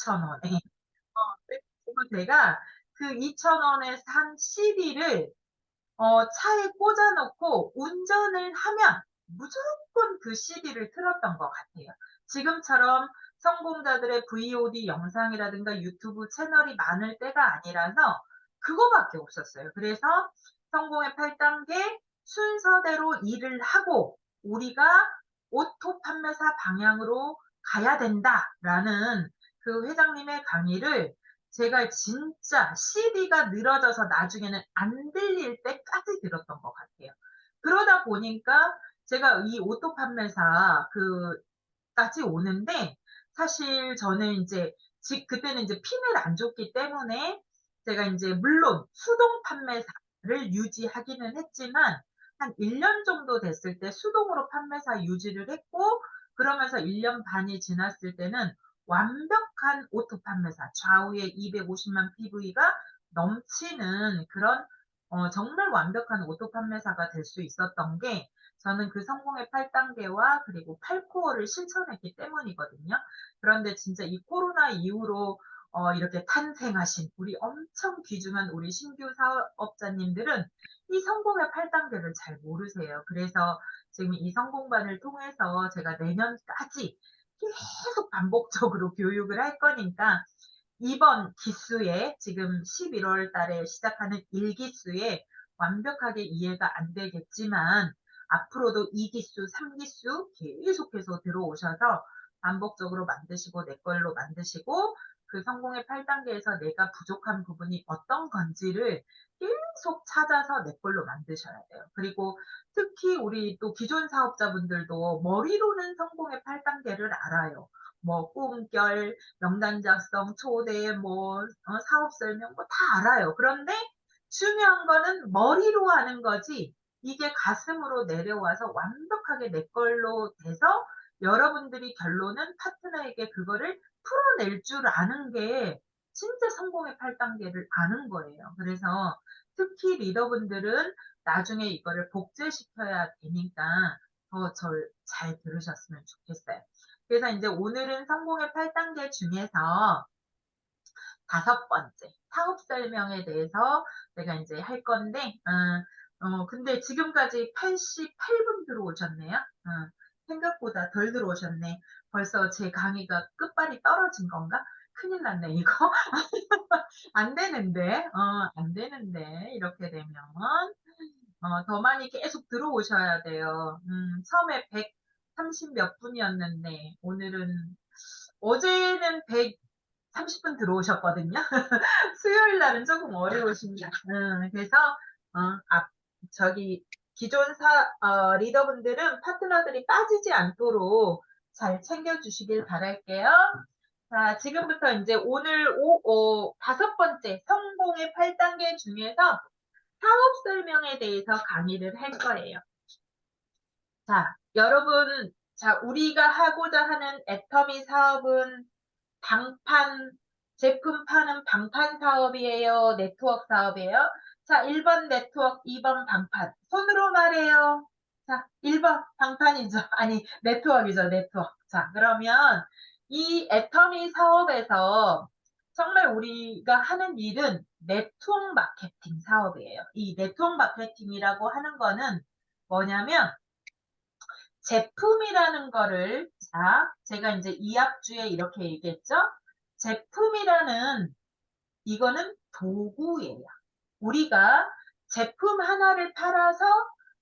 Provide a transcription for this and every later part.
2,000원에. 그리고 제가 그 2,000원에 산 CD를 차에 꽂아놓고 운전을 하면 무조건 그 CD를 틀었던 것 같아요. 지금처럼 성공자들의 VOD 영상이라든가 유튜브 채널이 많을 때가 아니라서 그거밖에 없었어요. 그래서 성공의 8단계 순서대로 일을 하고 우리가 오토 판매사 방향으로 가야 된다라는 그 회장님의 강의를 제가 진짜 CD가 늘어져서 나중에는 안 들릴 때까지 들었던 것 같아요. 그러다 보니까 제가 이 오토 판매사 까지 오는데 사실 저는 이제 그때는 이제 핀을 안 줬기 때문에 제가 이제 물론 수동 판매사를 유지하기는 했지만 한 1년 정도 됐을 때 수동으로 판매사 유지를 했고 그러면서 1년 반이 지났을 때는 완벽한 오토 판매사 좌우에 250만 PV가 넘치는 그런 정말 완벽한 오토 판매사가 될 수 있었던 게 저는 그 성공의 8단계와 그리고 8코어를 실천했기 때문이거든요. 그런데 진짜 이 코로나 이후로 이렇게 탄생하신 우리 엄청 귀중한 우리 신규 사업자님들은 이 성공의 8단계를 잘 모르세요. 그래서 지금 이 성공반을 통해서 제가 내년까지 계속 반복적으로 교육을 할 거니까 이번 기수에 지금 11월 달에 시작하는 1기수에 완벽하게 이해가 안 되겠지만 앞으로도 2기수, 3기수 계속해서 들어오셔서 반복적으로 만드시고 내 걸로 만드시고 그 성공의 8단계에서 내가 부족한 부분이 어떤 건지를 계속 찾아서 내 걸로 만드셔야 돼요. 그리고 특히 우리 또 기존 사업자분들도 머리로는 성공의 8단계를 알아요. 뭐 꿈결, 명단 작성, 초대, 사업 설명 뭐 다 알아요. 그런데 중요한 거는 머리로 하는 거지 이게 가슴으로 내려와서 완벽하게 내 걸로 돼서 여러분들이 결론은 파트너에게 그거를 풀어낼 줄 아는 게 진짜 성공의 8단계를 아는 거예요. 그래서 특히 리더분들은 나중에 이거를 복제시켜야 되니까 더 잘 들으셨으면 좋겠어요. 그래서 이제 오늘은 성공의 8단계 중에서 5번째 사업 설명에 대해서 내가 이제 할 건데, 근데 지금까지 88분 들어오셨네요. 생각보다 덜 들어오셨네. 벌써 제 강의가 끝발이 떨어진 건가? 큰일 났네, 이거. 안 되는데, 안 되는데, 이렇게 되면. 더 많이 계속 들어오셔야 돼요. 처음에 130 몇 분이었는데, 어제는 130분 들어오셨거든요. 수요일 날은 조금 어려우십니다. 그래서, 저기, 기존 리더분들은 파트너들이 빠지지 않도록 잘 챙겨주시길 바랄게요. 자, 지금부터 이제 오늘 5번째 성공의 8단계 중에서 사업 설명에 대해서 강의를 할 거예요. 자, 여러분, 자, 우리가 하고자 하는 애터미 사업은 제품 파는 방판 사업이에요? 네트워크 사업이에요? 자, 1번 네트워크, 2번 방판. 손으로 말해요. 자, 1번 방판이죠. 아니, 네트워크이죠, 네트워크. 자, 그러면 이 애터미 사업에서 정말 우리가 하는 일은 네트워크 마케팅 사업이에요. 이 네트워크 마케팅이라고 하는 거는 뭐냐면 제품이라는 거를, 자, 제가 이제 이합주에 이렇게 얘기했죠? 제품이라는 이거는 도구예요. 우리가 제품 하나를 팔아서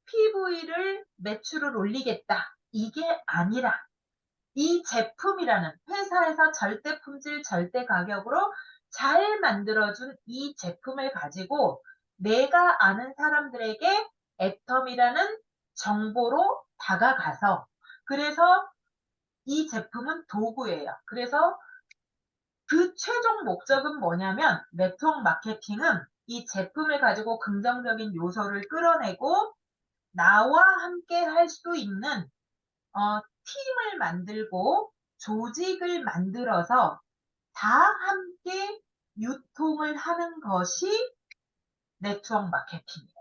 PV를 매출을 올리겠다. 이게 아니라 이 제품이라는 회사에서 절대 품질, 절대 가격으로 잘 만들어준 이 제품을 가지고 내가 아는 사람들에게 애텀이라는 정보로 다가가서 그래서 이 제품은 도구예요. 그래서 그 최종 목적은 뭐냐면 네트워크 마케팅은 이 제품을 가지고 긍정적인 요소를 끌어내고 나와 함께 할 수 있는 팀을 만들고 조직을 만들어서 다 함께 유통을 하는 것이 네트워크 마케팅이에요.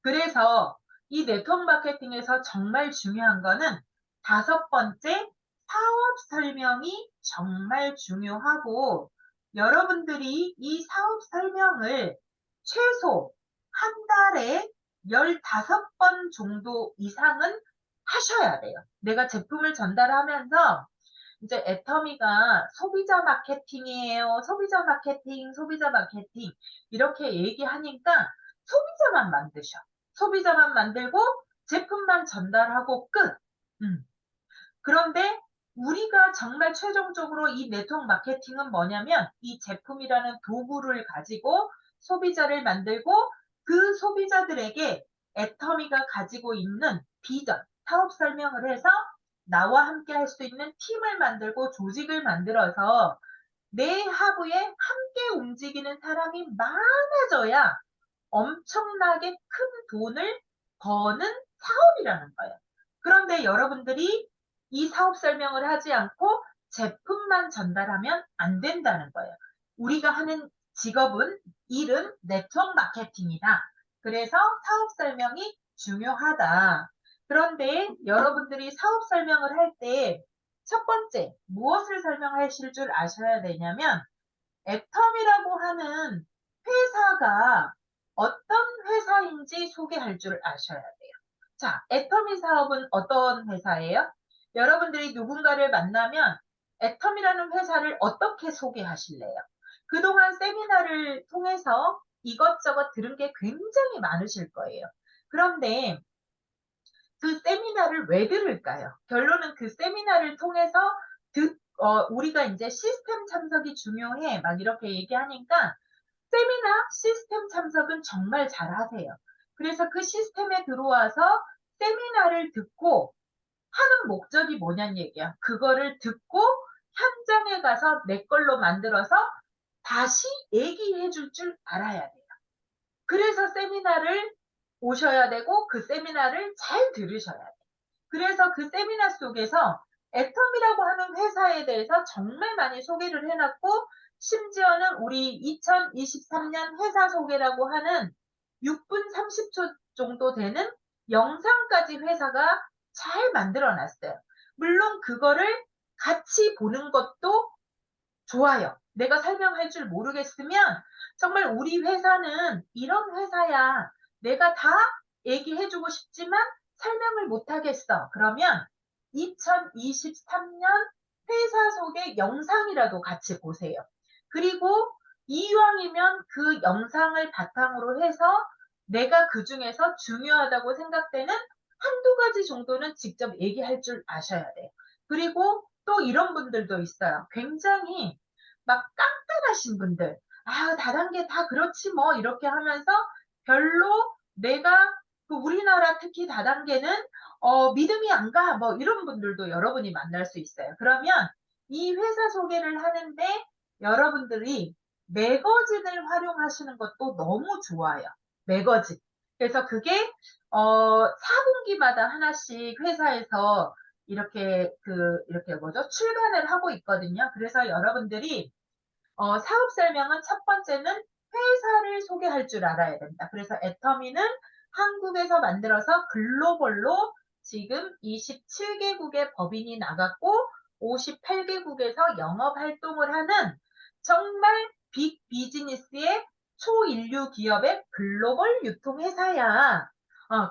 그래서 이 네트워크 마케팅에서 정말 중요한 거는 5번째 사업 설명이 정말 중요하고 여러분들이 이 사업 설명을 최소 한 달에 15번 정도 이상은 하셔야 돼요. 내가 제품을 전달하면서 이제 애터미가 소비자 마케팅이에요. 소비자 마케팅, 소비자 마케팅 이렇게 얘기하니까 소비자만 만드셔. 소비자만 만들고 제품만 전달하고 끝. 음. 그런데 우리가 정말 최종적으로 이 네트워크 마케팅은 뭐냐면 이 제품이라는 도구를 가지고 소비자를 만들고 그 소비자들에게 애터미가 가지고 있는 비전, 사업 설명을 해서 나와 함께 할 수 있는 팀을 만들고 조직을 만들어서 내 하부에 함께 움직이는 사람이 많아져야 엄청나게 큰 돈을 버는 사업이라는 거예요. 그런데 여러분들이 이 사업 설명을 하지 않고 제품만 전달하면 안 된다는 거예요. 우리가 하는 직업은 일은 네트워크 마케팅이다. 그래서 사업 설명이 중요하다. 그런데 여러분들이 사업 설명을 할 때 첫 번째 무엇을 설명하실 줄 아셔야 되냐면 애텀이라고 하는 회사가 어떤 회사인지 소개할 줄 아셔야 돼요. 자, 애터미 사업은 어떤 회사예요? 여러분들이 누군가를 만나면 애터미라는 회사를 어떻게 소개하실래요? 그동안 세미나를 통해서 이것저것 들은 게 굉장히 많으실 거예요. 그런데 그 세미나를 왜 들을까요? 결론은 그 세미나를 통해서 우리가 이제 시스템 참석이 중요해. 막 이렇게 얘기하니까 세미나 시스템 참석은 정말 잘하세요. 그래서 그 시스템에 들어와서 세미나를 듣고 하는 목적이 뭐냐는 얘기야. 그거를 듣고 현장에 가서 내 걸로 만들어서 다시 얘기해 줄 줄 알아야 돼요. 그래서 세미나를 오셔야 되고 그 세미나를 잘 들으셔야 돼요. 그래서 그 세미나 속에서 애텀이라고 하는 회사에 대해서 정말 많이 소개를 해놨고 심지어는 우리 2023년 회사 소개라고 하는 6분 30초 정도 되는 영상까지 회사가 잘 만들어 놨어요. 물론 그거를 같이 보는 것도 좋아요. 내가 설명할 줄 모르겠으면 정말 우리 회사는 이런 회사야. 내가 다 얘기해주고 싶지만 설명을 못하겠어. 그러면 2023년 회사 속의 영상이라도 같이 보세요. 그리고 이왕이면 그 영상을 바탕으로 해서 내가 그 중에서 중요하다고 생각되는 한두 가지 정도는 직접 얘기할 줄 아셔야 돼요. 그리고 또 이런 분들도 있어요. 굉장히 막 깐깐하신 분들. 아, 다단계 다 그렇지 뭐 이렇게 하면서 별로 내가 그 우리나라 특히 다단계는 믿음이 안 가. 뭐 이런 분들도 여러분이 만날 수 있어요. 그러면 이 회사 소개를 하는데 여러분들이 매거진을 활용하시는 것도 너무 좋아요. 매거진. 그래서 그게 4분기마다 하나씩 회사에서 이렇게 뭐죠? 출간을 하고 있거든요. 그래서 여러분들이 사업 설명은 첫 번째는 회사를 소개할 줄 알아야 된다. 그래서 애터미는 한국에서 만들어서 글로벌로 지금 27개국의 법인이 나갔고 58개국에서 영업 활동을 하는 정말 빅 비즈니스의 초인류 기업의 글로벌 유통회사야.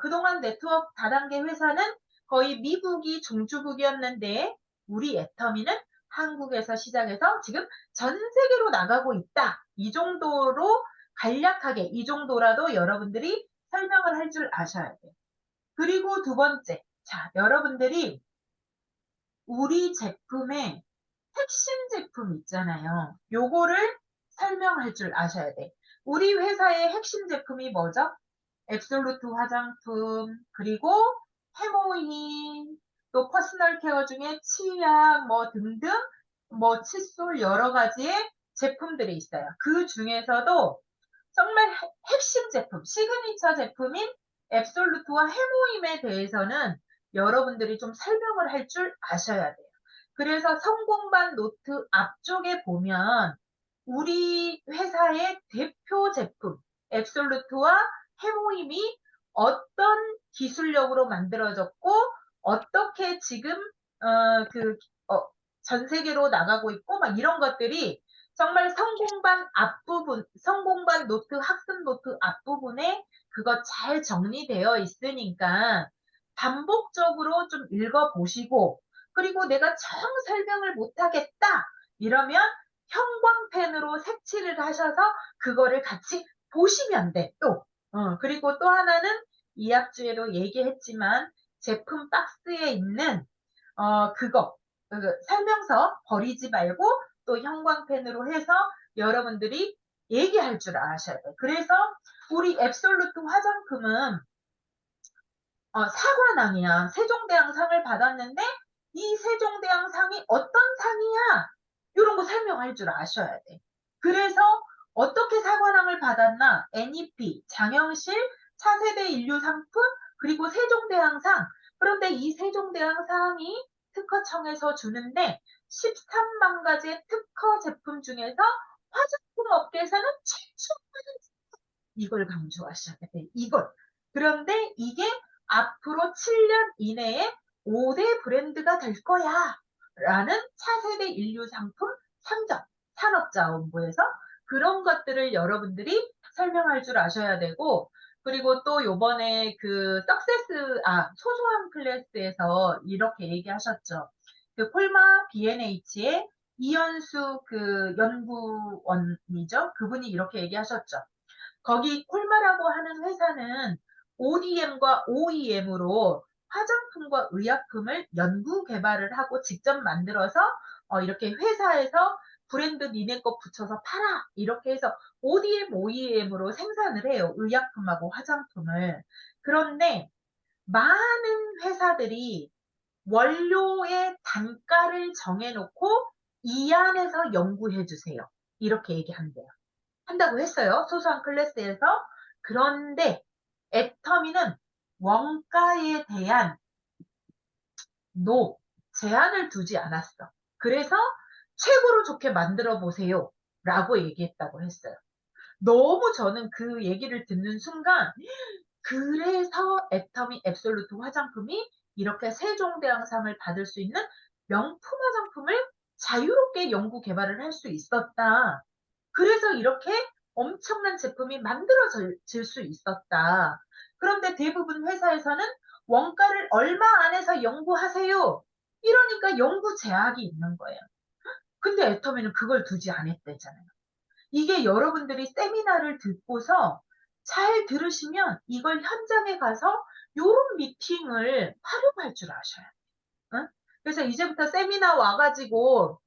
그동안 네트워크 다단계 회사는 거의 미국이 종주국이었는데 우리 애터미는 한국에서 시작해서 지금 전 세계로 나가고 있다. 이 정도로 간략하게 이 정도라도 여러분들이 설명을 할 줄 아셔야 돼요. 그리고 두 번째, 자, 여러분들이 우리 제품의 핵심 제품 있잖아요. 요거를 설명할 줄 아셔야 돼. 우리 회사의 핵심 제품이 뭐죠? 앱솔루트 화장품, 그리고 해모인, 또 퍼스널 케어 중에 치약, 뭐 등등, 뭐 칫솔 여러 가지의 제품들이 있어요. 그 중에서도 정말 핵심 제품, 시그니처 제품인 앱솔루트와 해모임에 대해서는 여러분들이 좀 설명을 할 줄 아셔야 돼요. 그래서 성공반 노트 앞쪽에 보면 우리 회사의 대표 제품 앱솔루트와 해모임이 어떤 기술력으로 만들어졌고 어떻게 지금 전 세계로 나가고 있고 막 이런 것들이 정말 성공반 앞부분, 성공반 노트, 학습 노트 앞부분에 그거 잘 정리되어 있으니까 반복적으로 좀 읽어보시고, 그리고 내가 정 설명을 못하겠다 이러면 형광펜으로 색칠을 하셔서 그거를 같이 보시면 돼. 또 그리고 또 하나는 이 앞주에도 얘기했지만 제품 박스에 있는 그거 설명서 버리지 말고 또 형광펜으로 해서 여러분들이 얘기할 줄 아셔야 돼. 그래서 우리 앱솔루트 화장품은 사관왕이야. 세종대왕상을 받았는데 이 세종대왕상이 어떤 상이야? 이런 거 설명할 줄 아셔야 돼. 그래서 어떻게 사관왕을 받았나? NEP, 장영실, 차세대 인류 상품, 그리고 세종대왕상. 그런데 이 세종대왕상이 특허청에서 주는데 13만 가지의 특허 제품 중에서 화장품 업계에서는 최초 이걸 강조하셔야 돼. 이걸. 그런데 이게 앞으로 7년 이내에 5대 브랜드가 될 거야. 라는 차세대 인류 상품 상점, 산업자원부에서 그런 것들을 여러분들이 설명할 줄 아셔야 되고, 그리고 또 요번에 그 소소한 클래스에서 이렇게 얘기하셨죠. 그 콜마 B&H의 이현수 그 연구원이죠. 그분이 이렇게 얘기하셨죠. 거기 콜마라고 하는 회사는 ODM과 OEM으로 화장품과 의약품을 연구 개발을 하고 직접 만들어서 이렇게 회사에서 브랜드 니네 거 붙여서 팔아 이렇게 해서 ODM, OEM으로 생산을 해요. 의약품하고 화장품을. 그런데 많은 회사들이 원료의 단가를 정해놓고 이 안에서 연구해 주세요. 이렇게 얘기한대요. 한다고 했어요. 소소한 클래스에서. 그런데 애터미는 원가에 대한 제한을 두지 않았어. 그래서 최고로 좋게 만들어 보세요. 라고 얘기했다고 했어요. 너무 저는 그 얘기를 듣는 순간 그래서 애터미 앱솔루트 화장품이 이렇게 세종대왕상을 받을 수 있는 명품 화장품을 자유롭게 연구 개발을 할 수 있었다. 그래서 이렇게 엄청난 제품이 만들어질 수 있었다. 그런데 대부분 회사에서는 원가를 얼마 안에서 연구하세요. 이러니까 연구 제약이 있는 거예요. 근데 애터미는 그걸 두지 않았대잖아요. 이게 여러분들이 세미나를 듣고서 잘 들으시면 이걸 현장에 가서 요런 미팅을 활용할 줄 아셔야 돼요. 응? 그래서 이제부터 세미나 와가지고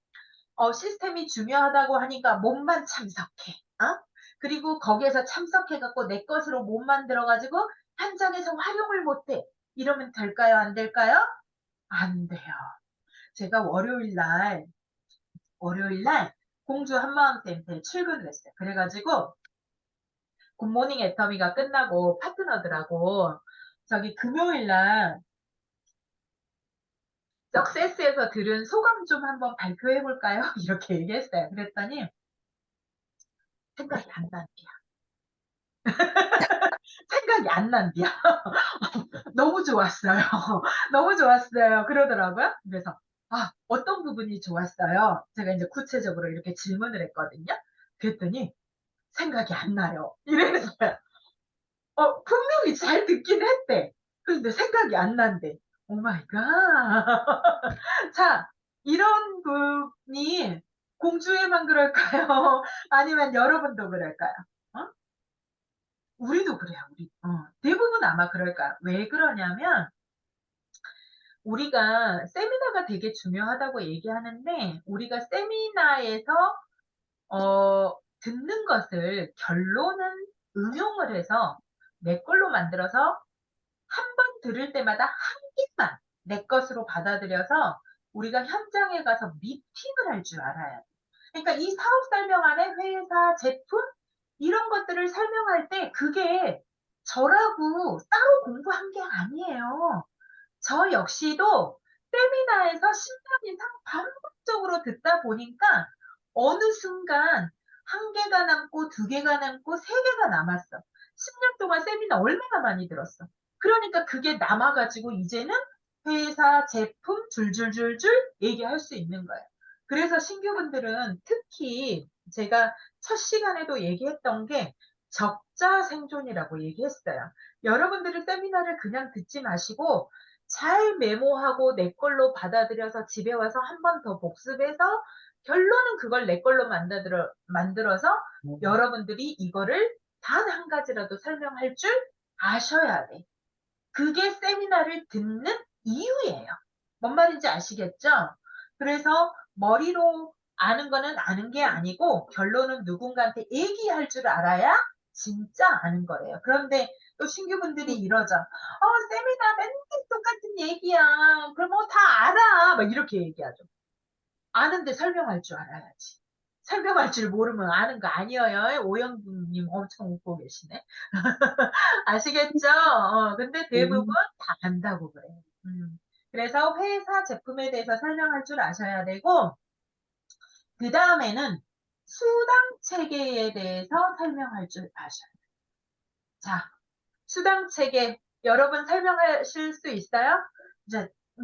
시스템이 중요하다고 하니까 몸만 참석해. 그리고 거기에서 참석해갖고 내 것으로 못 만들어가지고 현장에서 활용을 못해. 이러면 될까요? 안 될까요? 안 돼요. 제가 월요일 날 공주 한마음센터에 출근을 했어요. 그래가지고 굿모닝 애터미가 끝나고 파트너들하고 저기 금요일날 석세스에서 들은 소감 좀 한번 발표해볼까요? 이렇게 얘기했어요. 그랬더니 생각이 안 난대요. 생각이 안 난대요. 너무 좋았어요. 너무 좋았어요. 그러더라고요. 그래서 어떤 부분이 좋았어요? 제가 이제 구체적으로 이렇게 질문을 했거든요. 그랬더니 생각이 안 나요. 이랬어요. 분명히 잘 듣긴 했대. 그런데 생각이 안 난대. 오 마이 갓. 자, 이런 분이 공주에만 그럴까요? 아니면 여러분도 그럴까요? 어? 우리도 그래요, 우리. 대부분 아마 그럴 거야. 왜 그러냐면, 우리가 세미나가 되게 중요하다고 얘기하는데, 우리가 세미나에서, 듣는 것을 결론은 응용을 해서 내 걸로 만들어서 한 번 들을 때마다 한 개만 내 것으로 받아들여서 우리가 현장에 가서 미팅을 할 줄 알아야 돼. 그러니까 이 사업 설명안에 회사, 제품, 이런 것들을 설명할 때 그게 저라고 따로 공부한 게 아니에요. 저 역시도 세미나에서 10년 이상 반복적으로 듣다 보니까 어느 순간 한 개가 남고 두 개가 남고 세 개가 남았어. 10년 동안 세미나 얼마나 많이 들었어. 그러니까 그게 남아가지고 이제는 회사, 제품 줄줄줄줄 얘기할 수 있는 거예요. 그래서 신규분들은 특히 제가 첫 시간에도 얘기했던 게 적자 생존이라고 얘기했어요. 여러분들이 세미나를 그냥 듣지 마시고 잘 메모하고 내 걸로 받아들여서 집에 와서 한 번 더 복습해서 결론은 그걸 내 걸로 만들어서 여러분들이 이거를 단 한 가지라도 설명할 줄 아셔야 돼. 그게 세미나를 듣는 이유예요. 뭔 말인지 아시겠죠? 그래서 머리로 아는 거는 아는 게 아니고 결론은 누군가한테 얘기할 줄 알아야 진짜 아는 거래요. 그런데 또 신규분들이 이러죠. 세미나 맨날 똑같은 얘기야. 그럼 다 알아. 막 이렇게 얘기하죠. 아는데 설명할 줄 알아야지. 설명할 줄 모르면 아는 거 아니에요. 오영국님 엄청 웃고 계시네. 아시겠죠? 근데 대부분 네. 다 안다고 그래요. 그래서 회사 제품에 대해서 설명할 줄 아셔야 되고, 그 다음에는 수당 체계에 대해서 설명할 줄 아셔야 돼요. 자, 수당 체계, 여러분 설명하실 수 있어요?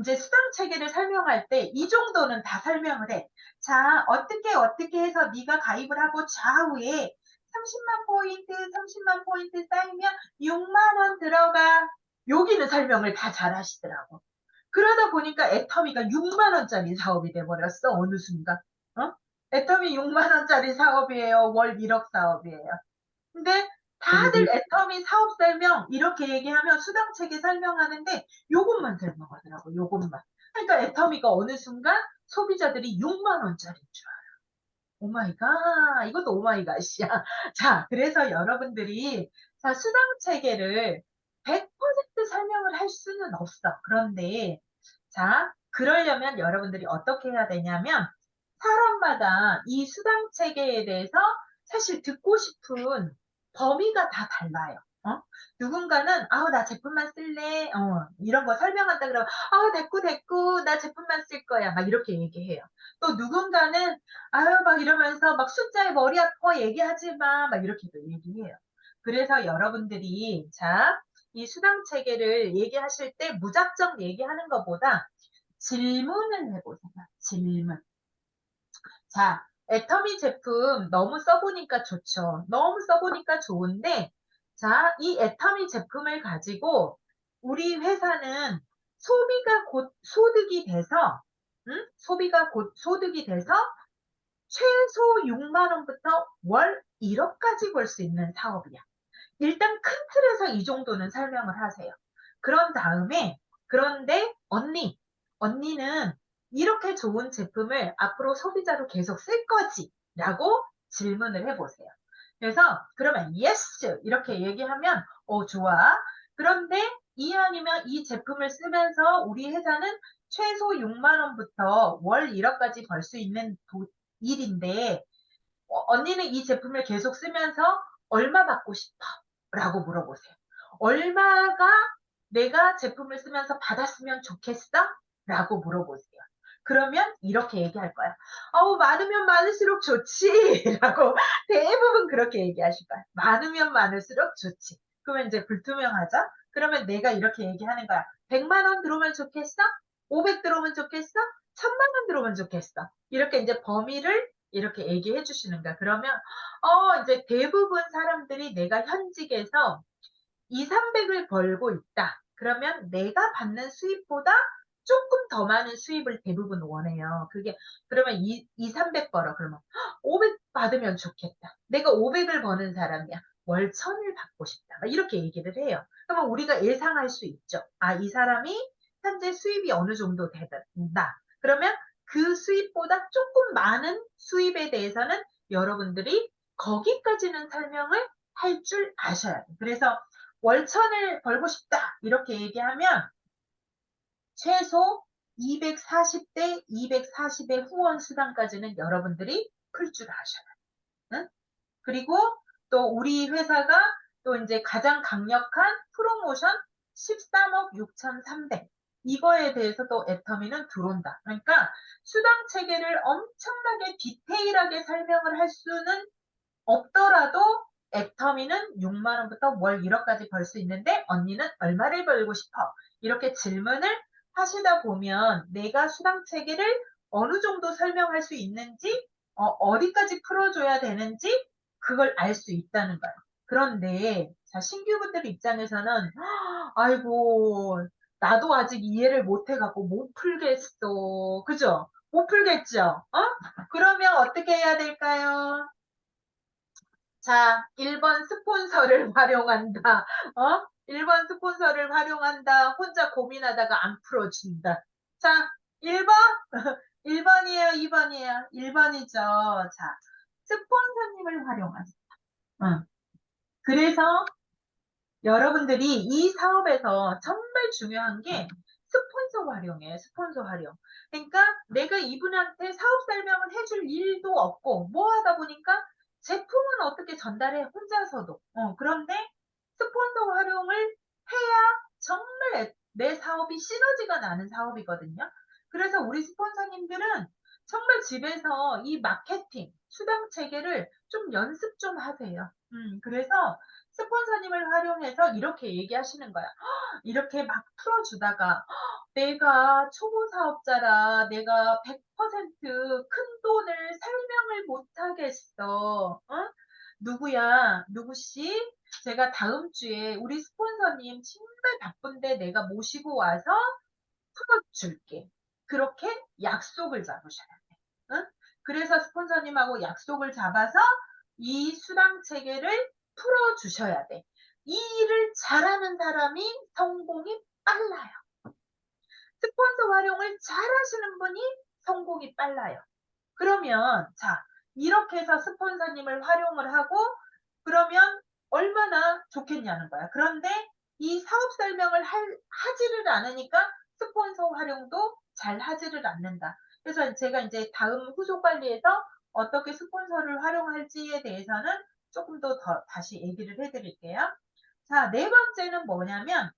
이제 수당 체계를 설명할 때 이 정도는 다 설명을 해. 자, 어떻게 해서 네가 가입을 하고 좌우에 30만 포인트 쌓이면 6만 원 들어가. 여기는 설명을 다 잘 하시더라고. 그러다 보니까 애터미가 6만 원짜리 사업이 돼버렸어. 어느 순간. 어? 애터미 6만 원짜리 사업이에요. 월 1억 사업이에요. 근데 다들 애터미 사업 설명 이렇게 얘기하면 수당 체계 설명하는데 요것만 설명하더라고. 요것만. 그러니까 애터미가 어느 순간 소비자들이 6만 원짜리인 줄 알아. 오마이갓. 이것도 오마이갓이야. 자, 그래서 여러분들이 자, 수당 체계를 100% 설명을 할 수는 없어. 그런데 자, 그러려면 여러분들이 어떻게 해야 되냐면 사람마다 이 수당 체계에 대해서 사실 듣고 싶은 범위가 다 달라요. 누군가는 나 제품만 쓸래. 이런 거 설명한다 그러면 됐고 나 제품만 쓸 거야. 막 이렇게 얘기해요. 또 누군가는 막 이러면서 막 숫자에 머리 아파 얘기하지 마. 막 이렇게도 얘기해요. 그래서 여러분들이 자, 이 수당 체계를 얘기하실 때 무작정 얘기하는 것보다 질문을 해보세요. 질문. 자, 애터미 제품 너무 써보니까 좋죠. 너무 써보니까 좋은데, 자, 이 애터미 제품을 가지고 우리 회사는 소비가 곧 소득이 돼서, 소비가 곧 소득이 돼서 최소 6만 원부터 월 1억까지 벌 수 있는 사업이야. 일단 큰 틀에서 이 정도는 설명을 하세요. 그런 다음에, 그런데 언니는 이렇게 좋은 제품을 앞으로 소비자로 계속 쓸 거지? 라고 질문을 해보세요. 그래서, 그러면, yes! 이렇게 얘기하면, 좋아. 그런데 이 아니면 이 제품을 쓰면서 우리 회사는 최소 6만 원부터 월 1억까지 벌 수 있는 일인데, 언니는 이 제품을 계속 쓰면서 얼마 받고 싶어? 라고 물어보세요. 얼마가 내가 제품을 쓰면서 받았으면 좋겠어? 라고 물어보세요. 그러면 이렇게 얘기할 거야. 많으면 많을수록 좋지. 라고 대부분 그렇게 얘기하실 거야. 많으면 많을수록 좋지. 그러면 이제 불투명하죠? 그러면 내가 이렇게 얘기하는 거야. 100만 원 들어오면 좋겠어? 500 들어오면 좋겠어? 1000만 원 들어오면 좋겠어. 이렇게 이제 범위를 이렇게 얘기해 주시는 거야. 그러면 이제 대부분 사람들이 내가 현직에서 2, 300을 벌고 있다. 그러면 내가 받는 수입보다 조금 더 많은 수입을 대부분 원해요. 그게 그러면 300 벌어. 그러면 500 받으면 좋겠다. 내가 500을 버는 사람이야. 월 1000을 받고 싶다. 막 이렇게 얘기를 해요. 그러면 우리가 예상할 수 있죠. 이 사람이 현재 수입이 어느 정도 된다. 그러면 그 수입보다 조금 많은 수입에 대해서는 여러분들이 거기까지는 설명을 할 줄 아셔야 돼요. 그래서 월천을 벌고 싶다. 이렇게 얘기하면 최소 240대 240의 후원 수당까지는 여러분들이 풀 줄 아셔야 돼요. 응? 그리고 또 우리 회사가 또 이제 가장 강력한 프로모션 13억 6,300. 이거에 대해서 또 애터미는 들어온다. 그러니까 수당 체계를 엄청나게 디테일하게 설명을 할 수는 없더라도 애터미는 6만 원부터 월 1억까지 벌 수 있는데 언니는 얼마를 벌고 싶어? 이렇게 질문을 하시다 보면 내가 수강 체계를 어느 정도 설명할 수 있는지, 어디까지 풀어줘야 되는지 그걸 알 수 있다는 거예요. 그런데 자, 신규분들 입장에서는 아이고 나도 아직 이해를 못 해갖고 못 풀겠어. 그죠? 못 풀겠죠? 그러면 어떻게 해야 될까요? 자, 1번 스폰서를 활용한다. 1번 스폰서를 활용한다. 혼자 고민하다가 안 풀어준다. 자, 1번? 1번이에요, 2번이에요? 1번이죠. 자, 스폰서님을 활용하세요. 응. 그래서 여러분들이 이 사업에서 정말 중요한 게 스폰서 활용이에요. 스폰서 활용. 그러니까 내가 이분한테 사업 설명을 해줄 일도 없고 뭐 하다 보니까 제품은 어떻게 전달해 혼자서도. 그런데 스폰서 활용을 해야 정말 내 사업이 시너지가 나는 사업이거든요. 그래서 우리 스폰서님들은 정말 집에서 이 마케팅, 수당 체계를 좀 연습 좀 하세요. 그래서 스폰서님을 활용해서 이렇게 얘기하시는 거야. 이렇게 막 풀어주다가 내가 초보 사업자라 내가 100%큰 돈을 설명을 못하겠어. 누구야? 누구씨? 제가 다음 주에 우리 스폰서님 정말 바쁜데 내가 모시고 와서 풀어줄게. 그렇게 약속을 잡으셔야 돼. 응? 그래서 스폰서님하고 약속을 잡아서 이 수당 체계를 풀어주셔야 돼. 이 일을 잘하는 사람이 성공이 빨라요. 스폰서 활용을 잘하시는 분이 성공이 빨라요. 그러면 자, 이렇게 해서 스폰서님을 활용을 하고 그러면 얼마나 좋겠냐는 거야. 그런데 이 사업 설명을 하지를 않으니까 스폰서 활용도 잘 하지를 않는다. 그래서 제가 이제 다음 후속 관리에서 어떻게 스폰서를 활용할지에 대해서는 조금 더 다시 얘기를 해드릴게요. 자, 네 번째는 뭐냐면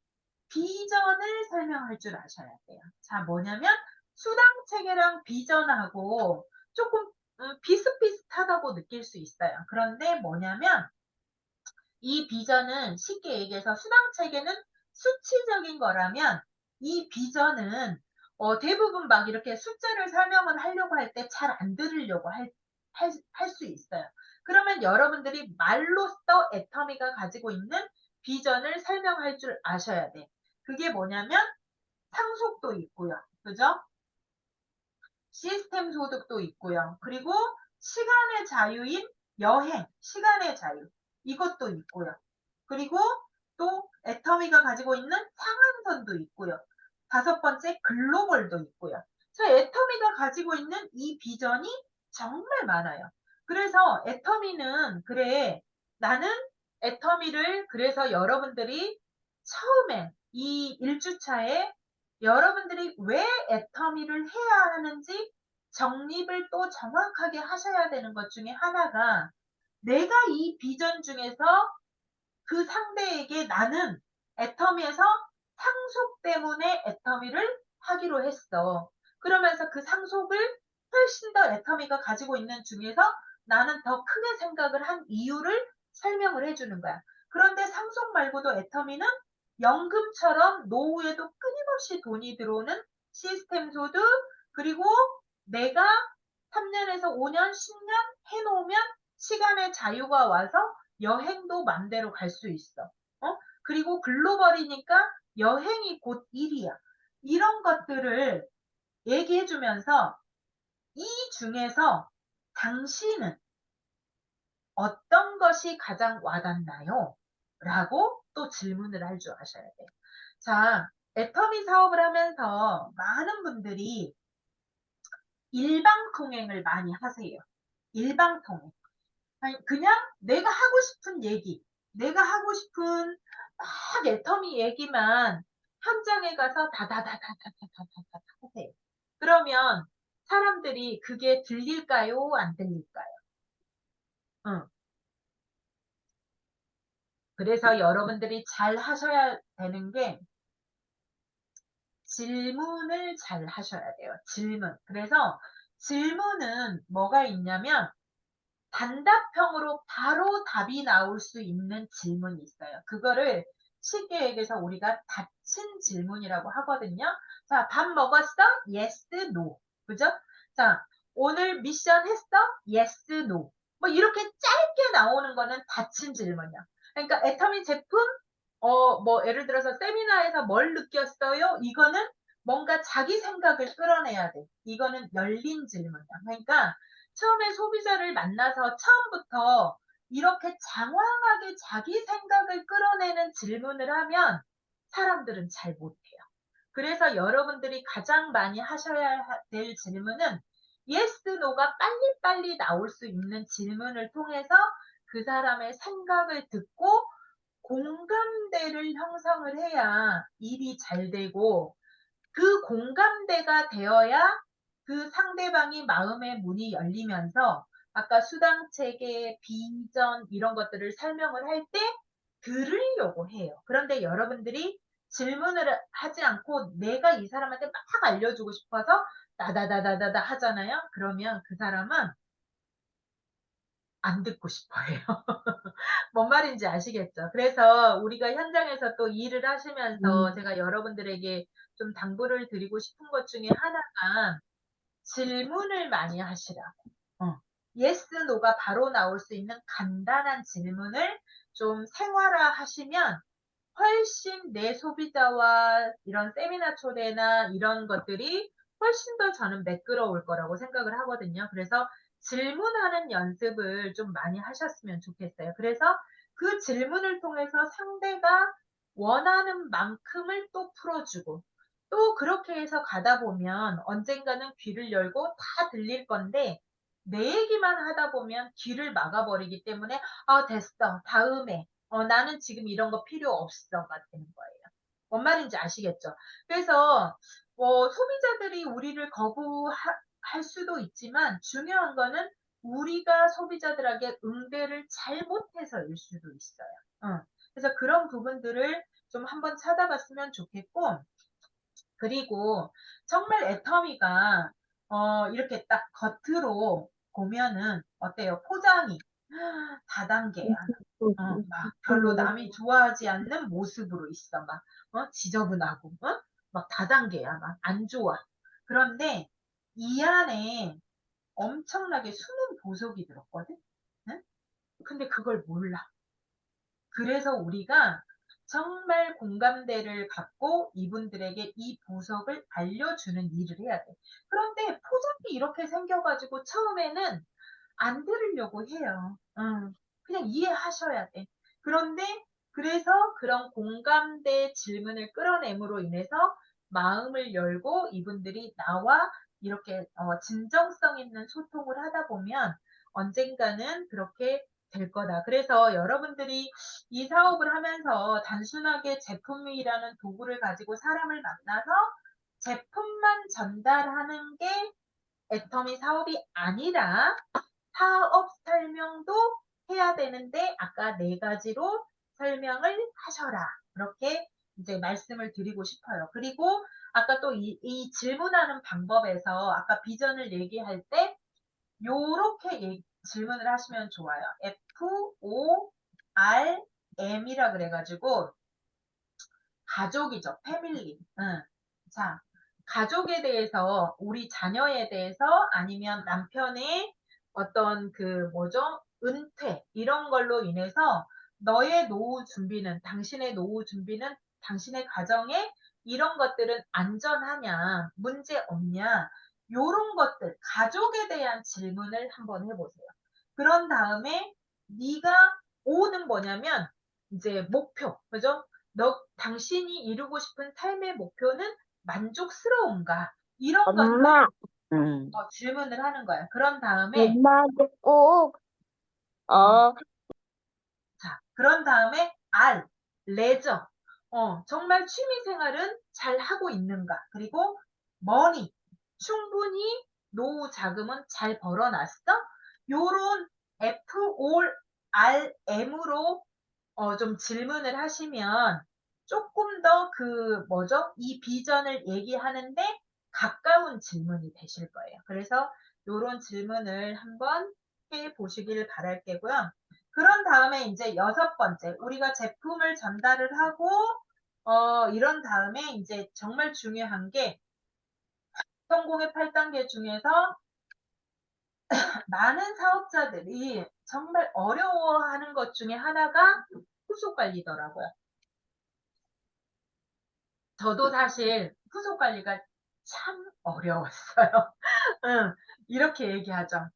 비전을 설명할 줄 아셔야 돼요. 자, 뭐냐면 수당 체계랑 비전하고 조금 비슷비슷하다고 느낄 수 있어요. 그런데 뭐냐면 이 비전은 쉽게 얘기해서 수당 체계는 수치적인 거라면 이 비전은 대부분 막 이렇게 숫자를 설명을 하려고 할 때 잘 안 들으려고 할 수 있어요. 그러면 여러분들이 말로써 애터미가 가지고 있는 비전을 설명할 줄 아셔야 돼. 그게 뭐냐면 상속도 있고요. 그죠? 시스템 소득도 있고요. 그리고 시간의 자유인 여행, 시간의 자유. 이것도 있고요. 그리고 또 애터미가 가지고 있는 상한선도 있고요. 다섯 번째 글로벌도 있고요. 그래서 애터미가 가지고 있는 이 비전이 정말 많아요. 그래서 애터미는 그래 나는 애터미를 그래서 여러분들이 처음에 이 1주차에 여러분들이 왜 애터미를 해야 하는지 정립을 또 정확하게 하셔야 되는 것 중에 하나가 내가 이 비전 중에서 그 상대에게 나는 애터미에서 상속 때문에 애터미를 하기로 했어. 그러면서 그 상속을 훨씬 더 애터미가 가지고 있는 중에서 나는 더 크게 생각을 한 이유를 설명을 해주는 거야. 그런데 상속 말고도 애터미는 연금처럼 노후에도 끊임없이 돈이 들어오는 시스템 소득, 그리고 내가 3년에서 5년, 10년 해놓으면 시간의 자유가 와서 여행도 맘대로 갈 수 있어. 그리고 글로벌이니까 여행이 곧 일이야. 이런 것들을 얘기해 주면서 이 중에서 당신은 어떤 것이 가장 와닿나요? 라고 또 질문을 할 줄 아셔야 돼요. 자, 애터미 사업을 하면서 많은 분들이 일방통행을 많이 하세요. 일방통행. 아니, 그냥 내가 하고 싶은 얘기, 내가 하고 싶은 막 애터미 얘기만 현장에 가서 다다다다다다다다 하세요. 그러면 사람들이 그게 들릴까요? 안 들릴까요? 응. 그래서 여러분들이 잘 하셔야 되는 게 질문을 잘 하셔야 돼요. 질문. 그래서 질문은 뭐가 있냐면 단답형으로 바로 답이 나올 수 있는 질문이 있어요. 그거를 시계에게서 우리가 닫힌 질문이라고 하거든요. 자, 밥 먹었어? Yes, no. 그죠? 자, 오늘 미션 했어? Yes, no. 뭐 이렇게 짧게 나오는 거는 닫힌 질문이야. 그러니까 애터미 제품, 뭐 예를 들어서 세미나에서 뭘 느꼈어요? 이거는 뭔가 자기 생각을 끌어내야 돼. 이거는 열린 질문이야. 그러니까 처음에 소비자를 만나서 처음부터 이렇게 장황하게 자기 생각을 끌어내는 질문을 하면 사람들은 잘 못해요. 그래서 여러분들이 가장 많이 하셔야 될 질문은 yes, no가 빨리빨리 나올 수 있는 질문을 통해서 그 사람의 생각을 듣고 공감대를 형성을 해야 일이 잘 되고, 그 공감대가 되어야 그 상대방이 마음의 문이 열리면서 아까 수당 체계, 비전 이런 것들을 설명을 할 때 들으려고 해요. 그런데 여러분들이 질문을 하지 않고 내가 이 사람한테 막 알려주고 싶어서 다다다다다다 하잖아요. 그러면 그 사람은 안 듣고 싶어 해요. 뭔 말인지 아시겠죠? 그래서 우리가 현장에서 또 일을 하시면서 제가 여러분들에게 좀 당부를 드리고 싶은 것 중에 하나가 질문을 많이 하시라고. yes, no가 바로 나올 수 있는 간단한 질문을 좀 생활화 하시면 훨씬 내 소비자와 이런 세미나 초대나 이런 것들이 훨씬 더 저는 매끄러울 거라고 생각을 하거든요. 그래서 질문하는 연습을 좀 많이 하셨으면 좋겠어요. 그래서 그 질문을 통해서 상대가 원하는 만큼을 또 풀어주고, 또 그렇게 해서 가다 보면 언젠가는 귀를 열고 다 들릴 건데, 내 얘기만 하다 보면 귀를 막아버리기 때문에 아 됐어 다음에 나는 지금 이런 거 필요 없어가 되는 거예요. 뭔 말인지 아시겠죠? 그래서 소비자들이 우리를 거부할 수도 있지만 중요한 거는 우리가 소비자들에게 응대를 잘못해서일 수도 있어요. 그래서 그런 부분들을 좀 한번 찾아봤으면 좋겠고, 그리고 정말 애터미가 이렇게 딱 겉으로 보면은 어때요? 포장이 다단계야. 막 별로 남이 좋아하지 않는 모습으로 있어. 막 지저분하고 막 다단계야. 막 안 좋아. 그런데 이 안에 엄청나게 숨은 보석이 들었거든. 응? 근데 그걸 몰라. 그래서 우리가 정말 공감대를 갖고 이분들에게 이 보석을 알려주는 일을 해야 돼. 그런데 포장이 이렇게 생겨가지고 처음에는 안 들으려고 해요. 그냥 이해하셔야 돼. 그런데 그래서 그런 공감대 질문을 끌어냄으로 인해서 마음을 열고 이분들이 나와 이렇게 진정성 있는 소통을 하다 보면 언젠가는 그렇게 될 거다. 그래서 여러분들이 이 사업을 하면서 단순하게 제품이라는 도구를 가지고 사람을 만나서 제품만 전달하는 게 애터미 사업이 아니라 사업 설명도 해야 되는데 아까 네 가지로 설명을 하셔라. 그렇게 이제 말씀을 드리고 싶어요. 그리고 아까 또 이 질문하는 방법에서 아까 비전을 얘기할 때 요렇게 질문을 하시면 좋아요. FORM이라 그래가지고 가족이죠. 패밀리. 응. 자, 가족에 대해서, 우리 자녀에 대해서 아니면 남편의 어떤 그 뭐죠? 은퇴 이런 걸로 인해서 너의 노후 준비는, 당신의 노후 준비는 당신의 가정에 이런 것들은 안전하냐, 문제 없냐, 요런 것들, 가족에 대한 질문을 한번 해보세요. 그런 다음에 네가 오는 뭐냐면 이제 목표, 그죠? 당신이 이루고 싶은 삶의 목표는 만족스러운가? 이런 것들 엄마, 음, 질문을 하는 거야. 그런 다음에, 엄마도 꼭, 어, 어, 자, 그런 다음에 레저. 정말 취미 생활은 잘 하고 있는가? 그리고 머니, 충분히 노후 자금은 잘 벌어놨어? 요런 FORM으로 좀 질문을 하시면 조금 더 그 뭐죠? 이 비전을 얘기하는데 가까운 질문이 되실 거예요. 그래서 이런 질문을 한번 해 보시길 바랄게고요. 그런 다음에 이제 6번째, 우리가 제품을 전달을 하고, 이런 다음에 이제 정말 중요한 게 성공의 8단계 중에서 많은 사업자들이 정말 어려워하는 것 중에 하나가 후속 관리더라고요. 저도 사실 후속 관리가 참 어려웠어요. 응, 이렇게 얘기하죠.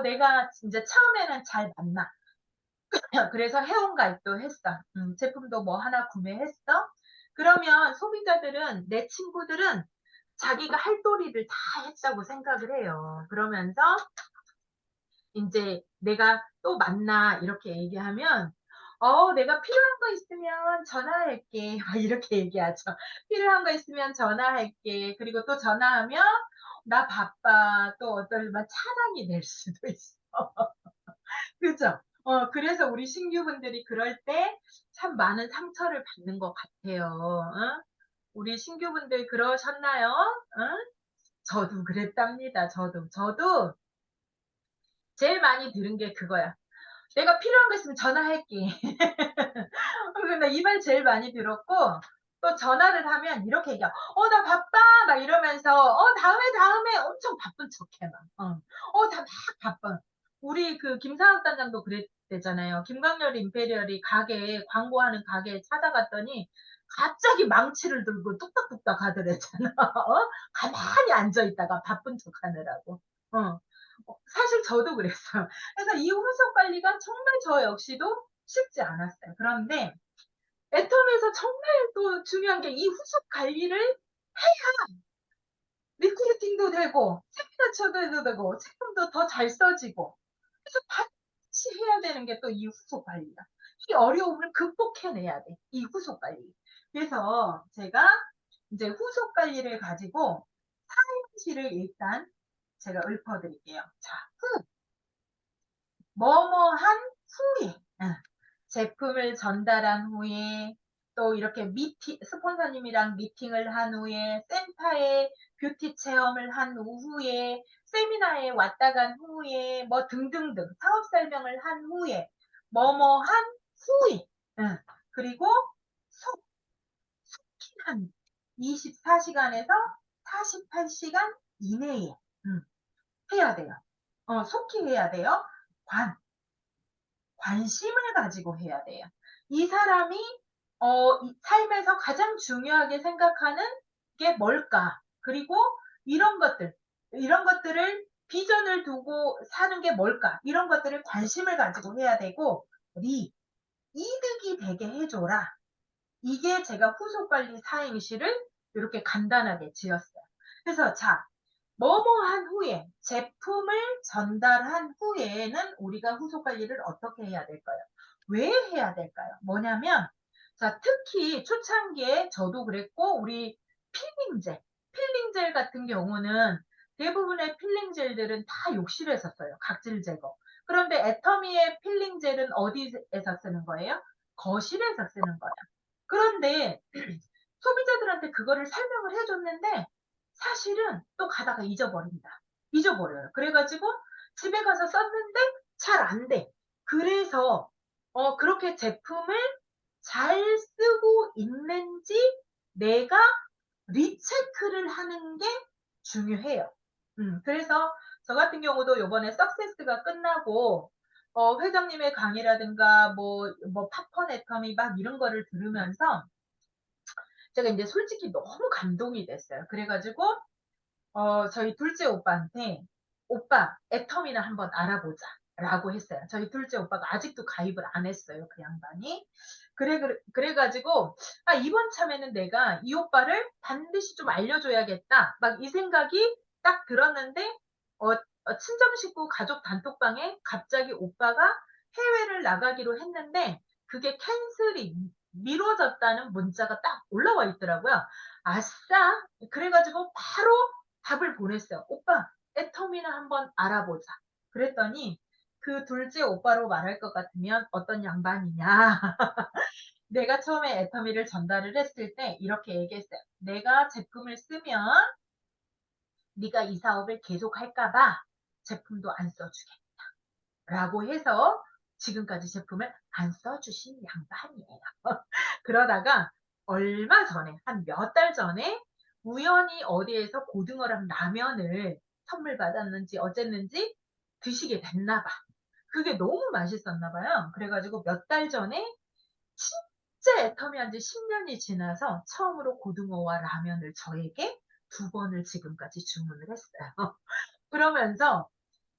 내가 진짜 처음에는 잘 맞나. 그래서 회원가입도 했어. 제품도 뭐 하나 구매했어. 그러면 소비자들은, 내 친구들은 자기가 할 도리를 다 했다고 생각을 해요. 그러면서 이제 내가 또 만나 이렇게 얘기하면 내가 필요한 거 있으면 전화할게. 막 이렇게 얘기하죠. 필요한 거 있으면 전화할게. 그리고 또 전화하면 나 바빠. 또 어떨 차단이 될 수도 있어. 그죠? 그래서 우리 신규분들이 그럴 때 참 많은 상처를 받는 것 같아요. 어? 우리 신규분들 그러셨나요? 저도 그랬답니다. 저도 제일 많이 들은 게 그거야. 내가 필요한 거 있으면 전화할게. 근데 이 말 제일 많이 들었고, 또 전화를 하면 이렇게 얘기해. 나 바빠! 막 이러면서, 다음에 엄청 바쁜 척해, 막. 다 막 바빠. 우리 그 김사학단장도 그랬대잖아요. 김광열 임페리얼이 광고하는 가게에 찾아갔더니, 갑자기 망치를 들고 뚝딱뚝딱 하더랬잖아. 가만히 앉아있다가 바쁜 척 하느라고. 사실 저도 그랬어요. 그래서 이 후속 관리가 정말 저 역시도 쉽지 않았어요. 그런데 애텀에서 정말 또 중요한 게 이 후속 관리를 해야 리크루팅도 되고 세미나처도 되고 제품도 더 잘 써지고 그래서 같이 해야 되는 게 또 이 후속 관리야. 이 어려움을 극복해내야 돼. 이 후속 관리. 그래서 제가 이제 후속 관리를 가지고 사행시를 일단 제가 읊어드릴게요. 자, 뭐뭐한 후에 제품을 전달한 후에 또 이렇게 스폰서님이랑 미팅을 한 후에 센터에 뷰티 체험을 한 후에 세미나에 왔다 간 후에 뭐 등등등 사업 설명을 한 후에 뭐뭐한 후에 그리고 속, 속히 한 24시간에서 48시간 이내에 해야 돼요. 속히 해야 돼요. 관심을 가지고 해야 돼요. 이 사람이 삶에서 가장 중요하게 생각하는 게 뭘까? 그리고 이런 것들을 비전을 두고 사는 게 뭘까? 이런 것들을 관심을 가지고 해야 되고, 이득이 되게 해줘라. 이게 제가 후속관리 사행시를 이렇게 간단하게 지었어요. 그래서 자, 뭐뭐한 후에 제품을 전달한 후에는 우리가 후속 관리를 어떻게 해야 될까요? 왜 해야 될까요? 뭐냐면 자 특히 초창기에 저도 그랬고 우리 필링젤 같은 경우는 대부분의 필링젤들은 다 욕실에서 써요. 각질 제거. 그런데 애터미의 필링젤은 어디에서 쓰는 거예요? 거실에서 쓰는 거예요. 그런데 소비자들한테 그거를 설명을 해줬는데 사실은 또 가다가 잊어버립니다. 잊어버려요. 그래가지고 집에 가서 썼는데 잘 안 돼. 그래서 그렇게 제품을 잘 쓰고 있는지 내가 리체크를 하는 게 중요해요. 그래서 저 같은 경우도 요번에 석세스가 끝나고 회장님의 강의라든가 뭐 팝콘 애터미 막 이런 거를 들으면서 제가 이제 솔직히 너무 감동이 됐어요. 그래가지고 저희 둘째 오빠한테 오빠 애터미나 한번 알아보자 라고 했어요. 저희 둘째 오빠가 아직도 가입을 안 했어요. 그 양반이. 그래가지고 이번 참에는 내가 이 오빠를 반드시 좀 알려줘야겠다. 막 이 생각이 딱 들었는데 친정 식구 가족 단톡방에 갑자기 오빠가 해외를 나가기로 했는데 그게 캔슬이 미뤄졌다는 문자가 딱 올라와 있더라고요. 아싸! 그래가지고 바로 답을 보냈어요. 오빠, 애터미나 한번 알아보자. 그랬더니 그 둘째 오빠로 말할 것 같으면 어떤 양반이냐. 내가 처음에 애터미를 전달을 했을 때 이렇게 얘기했어요. 내가 제품을 쓰면 네가 이 사업을 계속 할까봐 제품도 안 써주겠다. 라고 해서 지금까지 제품을 안 써주신 양반이에요. 그러다가 얼마 전에, 한 몇 달 전에 우연히 어디에서 고등어랑 라면을 선물 받았는지 어쨌는지 드시게 됐나 봐. 그게 너무 맛있었나 봐요. 그래가지고 몇 달 전에 진짜 애터미한 지 10년이 지나서 처음으로 고등어와 라면을 저에게 2번을 지금까지 주문을 했어요. 그러면서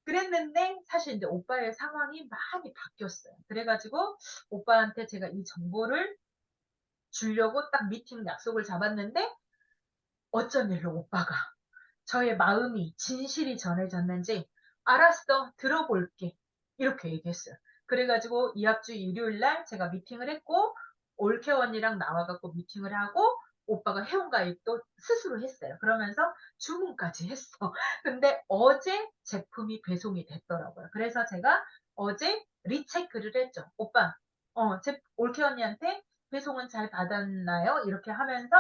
그랬는데 사실 이제 오빠의 상황이 많이 바뀌었어요. 그래가지고 오빠한테 제가 이 정보를 주려고 딱 미팅 약속을 잡았는데 어쩐 일로 오빠가 저의 마음이 진실이 전해졌는지 알았어 들어볼게 이렇게 얘기했어요. 그래가지고 이합주 일요일날 제가 미팅을 했고 올케 언니랑 나와갖고 미팅을 하고 오빠가 회원가입도 스스로 했어요. 그러면서 주문까지 했어. 근데 어제 제품이 배송이 됐더라고요. 그래서 제가 어제 리체크를 했죠. 오빠 올케 언니한테 배송은 잘 받았나요? 이렇게 하면서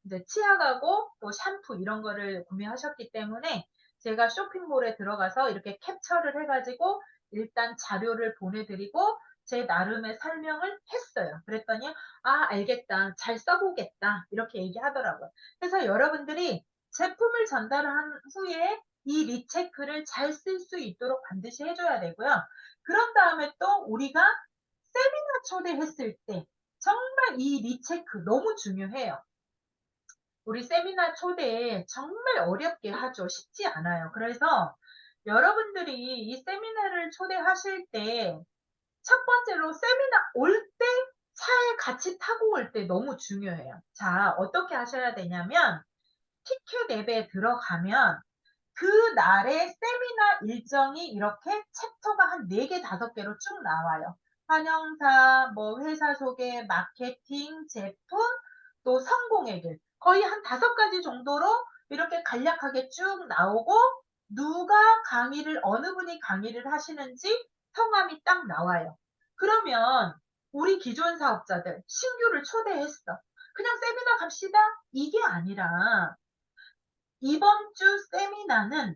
이제 치약하고 또 샴푸 이런 거를 구매하셨기 때문에 제가 쇼핑몰에 들어가서 이렇게 캡처를 해가지고 일단 자료를 보내드리고 제 나름의 설명을 했어요. 그랬더니 알겠다. 잘 써보겠다. 이렇게 얘기하더라고요. 그래서 여러분들이 제품을 전달한 후에 이 리체크를 잘 쓸 수 있도록 반드시 해줘야 되고요. 그런 다음에 또 우리가 세미나 초대했을 때 정말 이 리체크 너무 중요해요. 우리 세미나 초대 정말 어렵게 하죠. 쉽지 않아요. 그래서 여러분들이 이 세미나를 초대하실 때 첫 번째로 세미나 올 때 차에 같이 타고 올 때 너무 중요해요. 자, 어떻게 하셔야 되냐면 티켓 앱에 들어가면 그 날의 세미나 일정이 이렇게 챕터가 한 4개, 5개로 쭉 나와요. 환영사, 뭐 회사 소개, 마케팅, 제품, 또 성공의 길. 거의 한 5가지 정도로 이렇게 간략하게 쭉 나오고 누가 강의를, 어느 분이 강의를 하시는지 성함이 딱 나와요. 그러면 우리 기존 사업자들, 신규를 초대했어. 그냥 세미나 갑시다? 이게 아니라 이번 주 세미나는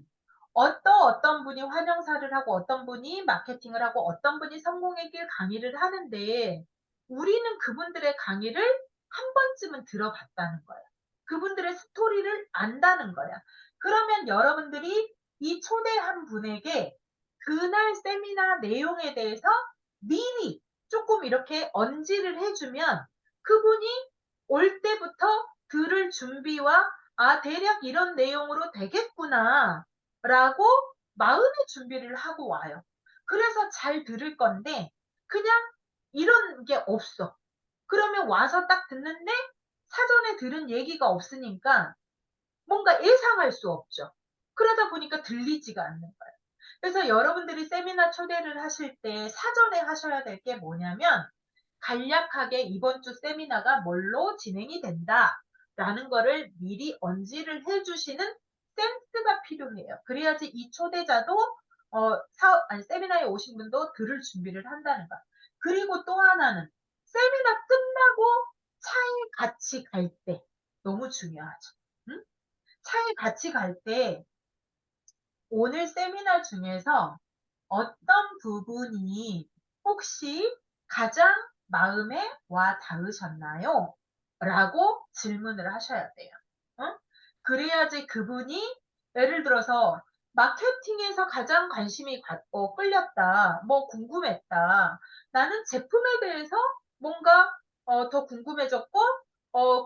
어떤 분이 환영사를 하고 어떤 분이 마케팅을 하고 어떤 분이 성공의 길 강의를 하는데 우리는 그분들의 강의를 한 번쯤은 들어봤다는 거야. 그분들의 스토리를 안다는 거야. 그러면 여러분들이 이 초대한 분에게 그날 세미나 내용에 대해서 미리 조금 이렇게 언지를 해주면 그분이 올 때부터 들을 준비와 대략 이런 내용으로 되겠구나 라고 마음의 준비를 하고 와요. 그래서 잘 들을 건데 그냥 이런 게 없어. 그러면 와서 딱 듣는데 사전에 들은 얘기가 없으니까 뭔가 예상할 수 없죠. 그러다 보니까 들리지가 않는 거예요. 그래서 여러분들이 세미나 초대를 하실 때 사전에 하셔야 될 게 뭐냐면 간략하게 이번 주 세미나가 뭘로 진행이 된다 라는 거를 미리 언지를 해주시는 센스가 필요해요. 그래야지 이 초대자도 세미나에 오신 분도 들을 준비를 한다는 거야. 그리고 또 하나는 세미나 끝나고 차에 같이 갈 때 너무 중요하죠. 응? 차에 같이 갈 때 오늘 세미나 중에서 어떤 부분이 혹시 가장 마음에 와 닿으셨나요? 라고 질문을 하셔야 돼요. 어? 그래야지 그분이 예를 들어서 마케팅에서 가장 관심이 끌렸다, 뭐 궁금했다. 나는 제품에 대해서 뭔가 더 궁금해졌고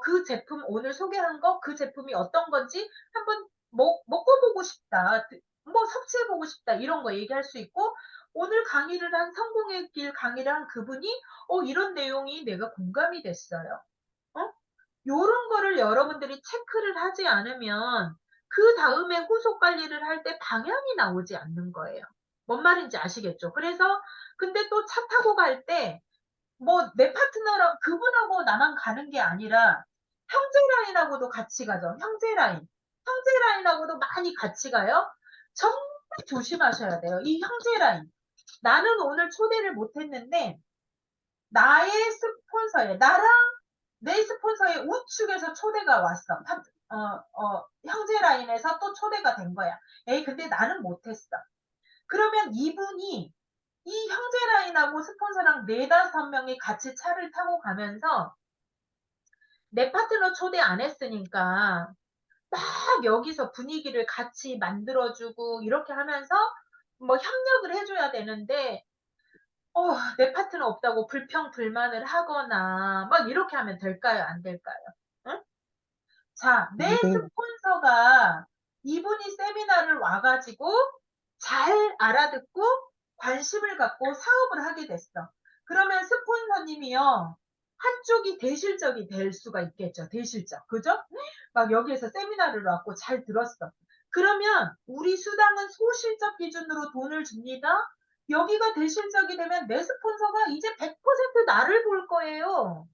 그 제품 오늘 소개한 거 그 제품이 어떤 건지 한번 먹어보고 싶다. 뭐 섭취해보고 싶다 이런 거 얘기할 수 있고 오늘 강의를 한 성공의 길 강의를 한 그분이 이런 내용이 내가 공감이 됐어요. 요런 거를 여러분들이 체크를 하지 않으면 그 다음에 후속 관리를 할 때 방향이 나오지 않는 거예요. 뭔 말인지 아시겠죠? 그래서 근데 또 차 타고 갈 때 뭐 내 파트너랑 그분하고 나만 가는 게 아니라 형제 라인하고도 같이 가죠. 형제 라인. 형제 라인하고도 많이 같이 가요. 정말 조심하셔야 돼요. 이 형제 라인. 나는 오늘 초대를 못했는데 나의 스폰서에 나랑 내 스폰서의 우측에서 초대가 왔어. 형제 라인에서 또 초대가 된 거야. 에이 근데 나는 못했어. 그러면 이분이 이 형제라인하고 스폰서랑 4~5명이 같이 차를 타고 가면서 내 파트너 초대 안 했으니까 막 여기서 분위기를 같이 만들어주고 이렇게 하면서 뭐 협력을 해줘야 되는데 내 파트너 없다고 불평불만을 하거나 막 이렇게 하면 될까요? 안 될까요? 응? 자, 내 안 돼요. 스폰서가 이분이 세미나를 와가지고 잘 알아듣고 관심을 갖고 사업을 하게 됐어. 그러면 스폰서님이요. 한쪽이 대실적이 될 수가 있겠죠. 대실적. 그죠? 막 여기에서 세미나를 왔고 잘 들었어. 그러면 우리 수당은 소실적 기준으로 돈을 줍니다. 여기가 대실적이 되면 내 스폰서가 이제 100% 나를 볼 거예요.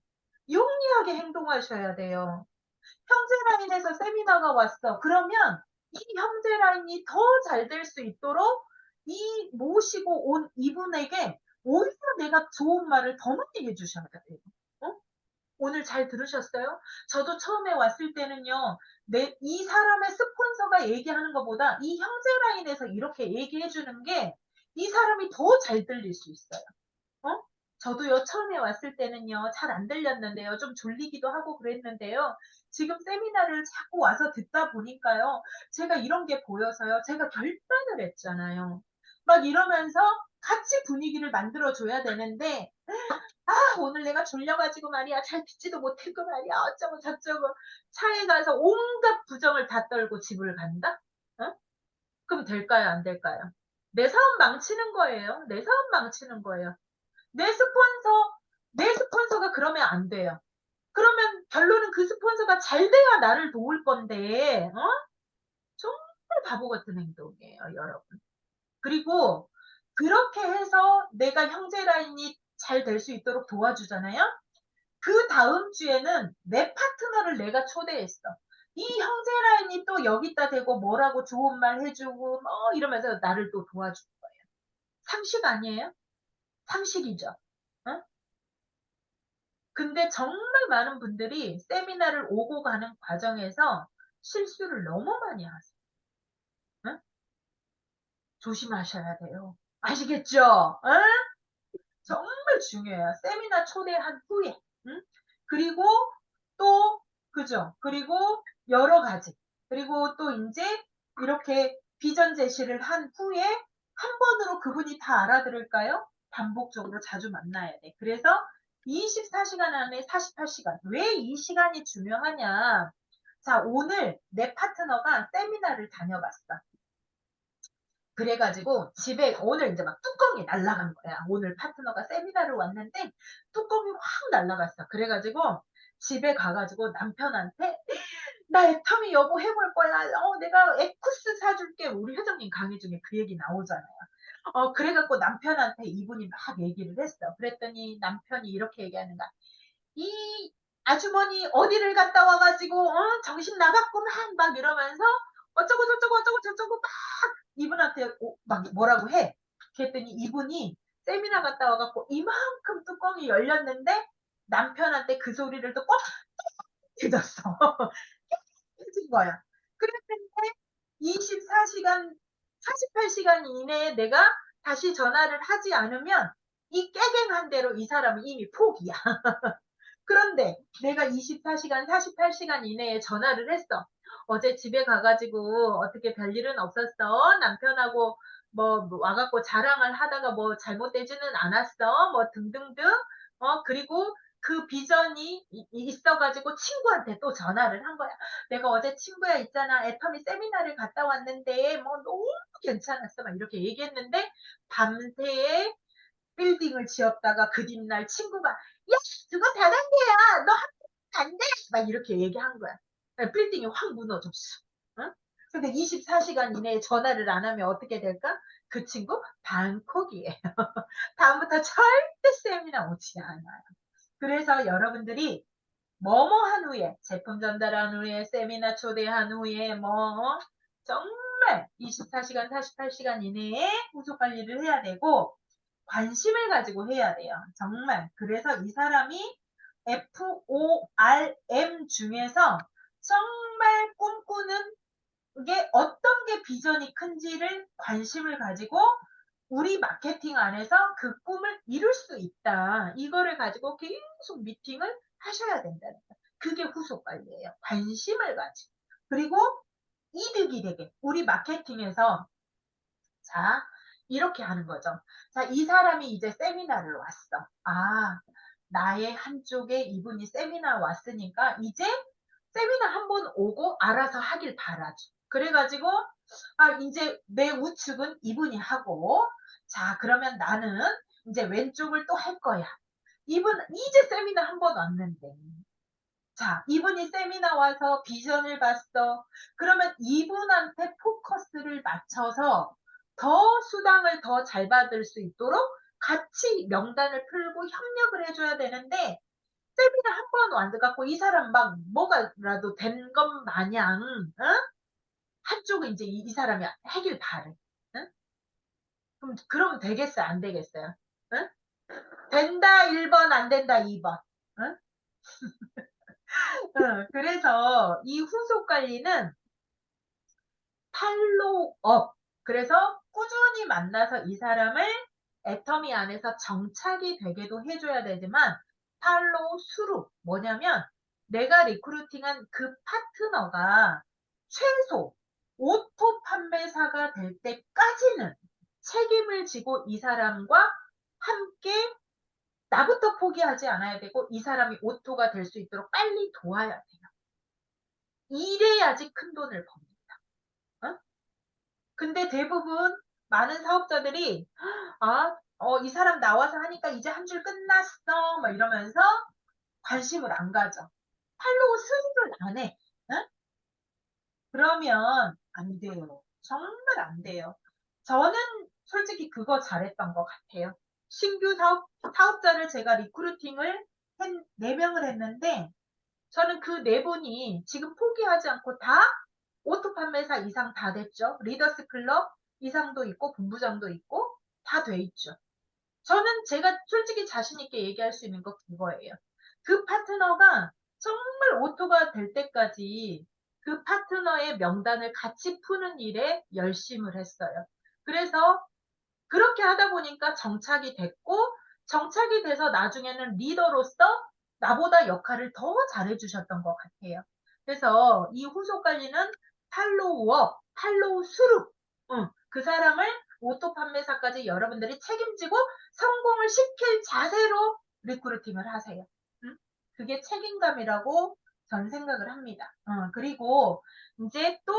용리하게 행동하셔야 돼요. 형제 라인에서 세미나가 왔어. 그러면 이 형제 라인이 더 잘 될 수 있도록 이 모시고 온 이분에게 오히려 내가 좋은 말을 더 많이 해주셔야 돼요. 어? 오늘 잘 들으셨어요? 저도 처음에 왔을 때는요, 이 사람의 스폰서가 얘기하는 것보다 이 형제 라인에서 이렇게 얘기해 주는 게 이 사람이 더 잘 들릴 수 있어요. 어? 저도요, 처음에 왔을 때는요, 잘 안 들렸는데요, 좀 졸리기도 하고 그랬는데요, 지금 세미나를 자꾸 와서 듣다 보니까요, 제가 이런 게 보여서요, 제가 결단을 했잖아요. 막 이러면서 같이 분위기를 만들어줘야 되는데, 오늘 내가 졸려가지고 말이야, 잘 듣지도 못했고 말이야, 어쩌고 저쩌고, 차에 가서 온갖 부정을 다 떨고 집을 간다? 어? 그럼 될까요, 안 될까요? 내 사업 망치는 거예요. 내 사업 망치는 거예요. 내 스폰서가 그러면 안 돼요. 그러면 결론은 그 스폰서가 잘 돼야 나를 도울 건데, 정말 바보 같은 행동이에요, 여러분. 그리고 그렇게 해서 내가 형제 라인이 잘 될 수 있도록 도와주잖아요? 그 다음 주에는 내 파트너를 내가 초대했어. 이 형제 라인이 또 여기다 대고 뭐라고 좋은 말 해주고, 이러면서 나를 또 도와줄 거예요. 상식 아니에요? 상식이죠. 어? 근데 정말 많은 분들이 세미나를 오고 가는 과정에서 실수를 너무 많이 하세요. 응? 조심하셔야 돼요. 아시겠죠? 응? 정말 중요해요. 세미나 초대한 후에. 응? 그리고 또, 그죠? 그리고 여러 가지. 그리고 또 이제 이렇게 비전 제시를 한 후에 한 번으로 그분이 다 알아들을까요? 반복적으로 자주 만나야 돼. 그래서 24시간 안에 48시간. 왜 이 시간이 중요하냐? 자, 오늘 내 파트너가 세미나를 다녀갔어. 그래가지고 집에 오늘 이제 막 뚜껑이 날아간 거야. 오늘 파트너가 세미나를 왔는데 뚜껑이 확 날아갔어. 그래가지고 집에 가가지고 남편한테 나 애터미 여보 해볼 거야. 내가 에쿠스 사줄게. 우리 회장님 강의 중에 그 얘기 나오잖아요. 그래갖고 남편한테 이분이 막 얘기를 했어. 그랬더니 남편이 이렇게 얘기하는 거야. 이 아주머니 어디를 갔다 와가지고 정신 나갔구만 막 이러면서 어쩌고 저쩌고 어쩌고 저쩌고 막 이분한테 막 뭐라고 해. 그랬더니 이분이 세미나 갔다 와갖고 이만큼 뚜껑이 열렸는데 남편한테 그 소리를 듣고 깨졌어. 깨진 거야. 그랬는데 24시간, 48시간 이내에 내가 다시 전화를 하지 않으면 이 깨갱한 대로 이 사람은 이미 포기야. 그런데 내가 24시간, 48시간 이내에 전화를 했어. 어제 집에 가가지고 어떻게 별일은 없었어? 남편하고 뭐 와갖고 자랑을 하다가 뭐 잘못되지는 않았어? 뭐 등등등. 그리고 그 비전이 있어가지고 친구한테 또 전화를 한 거야. 내가 어제 친구야 있잖아. 애터미 세미나를 갔다 왔는데 뭐 너무 괜찮았어. 막 이렇게 얘기했는데 밤새 빌딩을 지었다가 그 뒷날 친구가 야 그거 다단계야 너 안 돼! 막 이렇게 얘기한 거야. 빌딩이 확 무너졌어. 응? 근데 24시간 이내에 전화를 안 하면 어떻게 될까? 그 친구 방콕이에요. 다음부터 절대 세미나 오지 않아요. 그래서 여러분들이 뭐뭐 한 후에 제품 전달한 후에 세미나 초대한 후에 뭐 정말 24시간 48시간 이내에 후속 관리를 해야 되고 관심을 가지고 해야 돼요. 정말. 그래서 이 사람이 FORM 중에서 정말 꿈꾸는 게 어떤 게 비전이 큰지를 관심을 가지고 우리 마케팅 안에서 그 꿈을 이룰 수 있다. 이거를 가지고 계속 미팅을 하셔야 된다는 거예요. 그게 후속 관리예요. 관심을 가지고. 그리고 이득이 되게. 우리 마케팅에서 자, 이렇게 하는 거죠. 자, 이 사람이 이제 세미나를 왔어. 아, 나의 한쪽에 이분이 세미나 왔으니까 이제 세미나 한번 오고 알아서 하길 바라죠. 그래가지고, 아, 이제 내 우측은 이분이 하고, 자, 그러면 나는 이제 왼쪽을 또 할 거야. 이분, 이제 세미나 한 번 왔는데. 자, 이분이 세미나 와서 비전을 봤어. 그러면 이분한테 포커스를 맞춰서 더 수당을 더 잘 받을 수 있도록 같이 명단을 풀고 협력을 해줘야 되는데, 세미나 한 번 와갖고 이 사람 막 뭐가라도 된 것 마냥, 응? 한쪽은 이제 이 사람이 하길 바래. 응? 그럼 되겠어요? 안 되겠어요? 응? 된다 1번, 안 된다 2번. 응? 응, 그래서 이 후속 관리는 팔로우업. 그래서 꾸준히 만나서 이 사람을 애터미 안에서 정착이 되게도 해줘야 되지만 팔로우 수루. 뭐냐면 내가 리크루팅한 그 파트너가 최소 오토 판매사가 될 때까지는 책임을 지고 이 사람과 함께 나부터 포기하지 않아야 되고 이 사람이 오토가 될 수 있도록 빨리 도와야 돼요. 이래야지 큰 돈을 법니다. 어? 근데 대부분 많은 사업자들이 이 사람 나와서 하니까 이제 한 줄 끝났어 막 이러면서 관심을 안 가져. 팔로우 수리를 안 해. 응? 그러면 안 돼요. 정말 안 돼요. 저는 솔직히 그거 잘했던 것 같아요. 신규 사업자를 제가 리크루팅을 4명을 했는데 저는 그 4분이 지금 포기하지 않고 다 오토 판매사 이상 다 됐죠. 리더스 클럽 이상도 있고 본부장도 있고 다 돼 있죠. 저는 제가 솔직히 자신 있게 얘기할 수 있는 거 그거예요. 그 파트너가 정말 오토가 될 때까지 그 파트너의 명단을 같이 푸는 일에 열심을 했어요. 그래서 그렇게 하다 보니까 정착이 됐고 정착이 돼서 나중에는 리더로서 나보다 역할을 더 잘해주셨던 것 같아요. 그래서 이 후속 관리는 팔로우업, 팔로우 수루, 그 사람을 오토 판매사까지 여러분들이 책임지고 성공을 시킬 자세로 리크루팅을 하세요. 그게 책임감이라고 전 생각을 합니다. 그리고 이제 또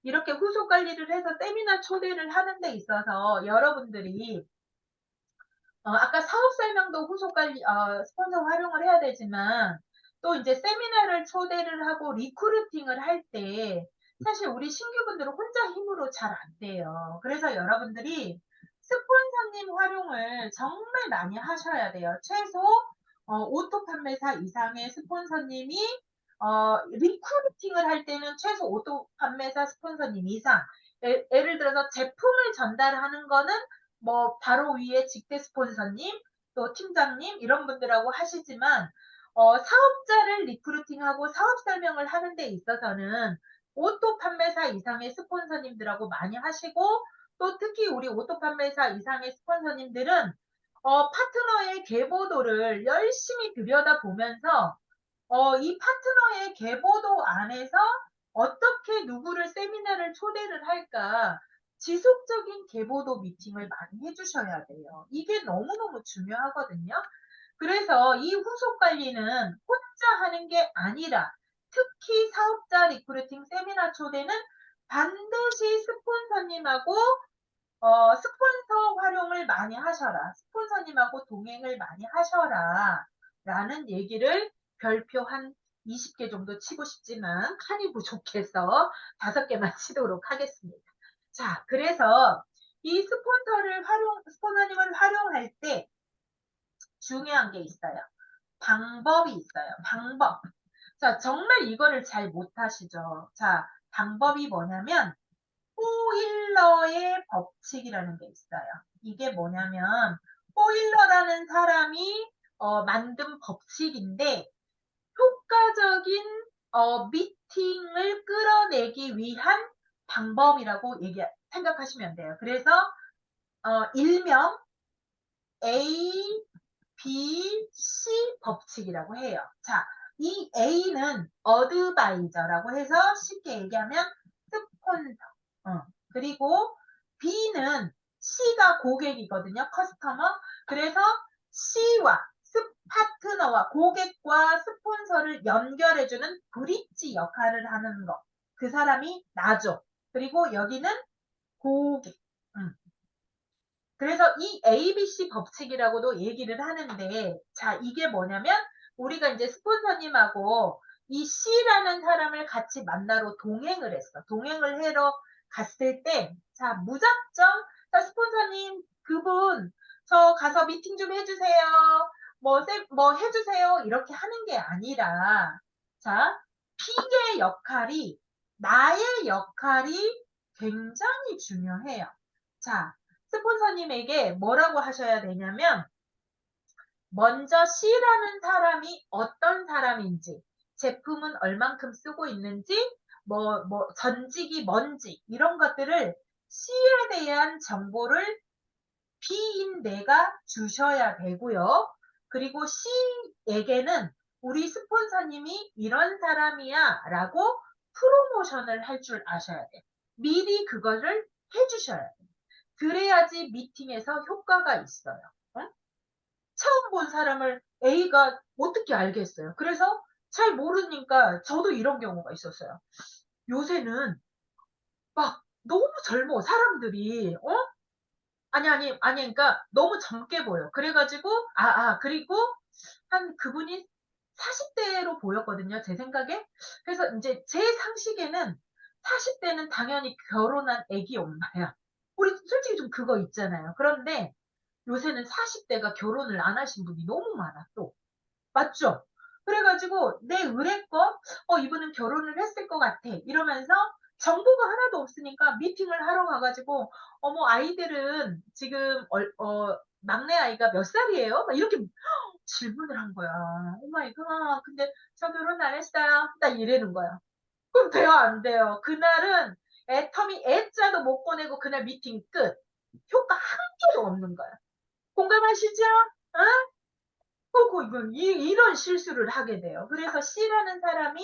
이렇게 후속 관리를 해서 세미나 초대를 하는 데 있어서 여러분들이 아까 사업 설명도 후속 관리 스폰서 활용을 해야 되지만 또 이제 세미나를 초대를 하고 리크루팅을 할 때 사실 우리 신규분들은 혼자 힘으로 잘 안 돼요. 그래서 여러분들이 스폰서님 활용을 정말 많이 하셔야 돼요. 최소 오토 판매사 이상의 스폰서님이 리크루팅을 할 때는 최소 오토 판매사 스폰서님 이상 예를 들어서 제품을 전달하는 거는 뭐 바로 위에 직대 스폰서님 또 팀장님 이런 분들하고 하시지만 사업자를 리크루팅하고 사업 설명을 하는 데 있어서는 오토 판매사 이상의 스폰서님들하고 많이 하시고 또 특히 우리 오토 판매사 이상의 스폰서님들은 파트너의 계보도를 열심히 들여다보면서 이 파트너의 계보도 안에서 어떻게 누구를 세미나를 초대를 할까 지속적인 계보도 미팅을 많이 해주셔야 돼요. 이게 너무너무 중요하거든요. 그래서 이 후속 관리는 혼자 하는 게 아니라 특히 사업자 리크루팅 세미나 초대는 반드시 스폰서님하고 스폰서 활용을 많이 하셔라. 스폰서님하고 동행을 많이 하셔라. 라는 얘기를 별표 한 20개 정도 치고 싶지만 칸이 부족해서 5개만 치도록 하겠습니다. 자, 그래서 이 스폰서님을 활용할 때 중요한 게 있어요. 방법이 있어요. 방법. 자, 정말 이거를 잘 못하시죠. 자, 방법이 뭐냐면 호일러의 법칙이라는 게 있어요. 이게 뭐냐면 호일러라는 사람이 만든 법칙인데 효과적인 미팅을 끌어내기 위한 방법이라고 생각하시면 돼요. 그래서 일명 A, B, C 법칙이라고 해요. 자, 이 A는 어드바이저라고 해서 쉽게 얘기하면 스폰서. 그리고 B는 C가 고객이거든요. 커스터머. 그래서 C와 파트너와 고객과 스폰서를 연결해주는 브릿지 역할을 하는 거. 그 사람이 나죠. 그리고 여기는 고객. 그래서 이 ABC 법칙이라고도 얘기를 하는데, 자, 이게 뭐냐면, 우리가 이제 스폰서님하고 이 C라는 사람을 같이 만나러 동행을 했어. 동행을 하러 갔을 때, 자, 무작정, 자, 스폰서님, 그분, 저 가서 미팅 좀 해주세요. 뭐 해주세요. 이렇게 하는 게 아니라, 자, B의 역할이, 나의 역할이 굉장히 중요해요. 자, 스폰서님에게 뭐라고 하셔야 되냐면, 먼저 C라는 사람이 어떤 사람인지, 제품은 얼만큼 쓰고 있는지, 전직이 뭔지, 이런 것들을 C에 대한 정보를 B인 내가 주셔야 되고요. 그리고 C에게는 우리 스폰서님이 이런 사람이야 라고 프로모션을 할 줄 아셔야 돼요. 미리 그거를 해주셔야 돼요. 그래야지 미팅에서 효과가 있어요. 응? 처음 본 사람을 A가 어떻게 알겠어요? 그래서 잘 모르니까 저도 이런 경우가 있었어요. 요새는 막 너무 젊어 사람들이 그러니까 너무 젊게 보여. 그래가지고 그리고 한 그분이 40대로 보였거든요. 제 생각에. 그래서 이제 제 상식에는 40대는 당연히 결혼한 애기 엄마야. 우리 솔직히 좀 그거 있잖아요. 그런데 요새는 40대가 결혼을 안 하신 분이 너무 많아, 또. 맞죠? 그래가지고, 내 의뢰껏, 이분은 결혼을 했을 것 같아. 이러면서 정보가 하나도 없으니까 미팅을 하러 가가지고, 어머, 아이들은 지금, 막내 아이가 몇 살이에요? 막 이렇게 질문을 한 거야. 오 마이 갓. 근데 저 결혼 안 했어요. 딱 이래는 거야. 그럼 돼요, 안 돼요? 그날은 애터미 애자도 못 꺼내고 그날 미팅 끝. 효과 한 개도 없는 거야. 공감하시죠? 어? 이런 실수를 하게 돼요. 그래서 C라는 사람이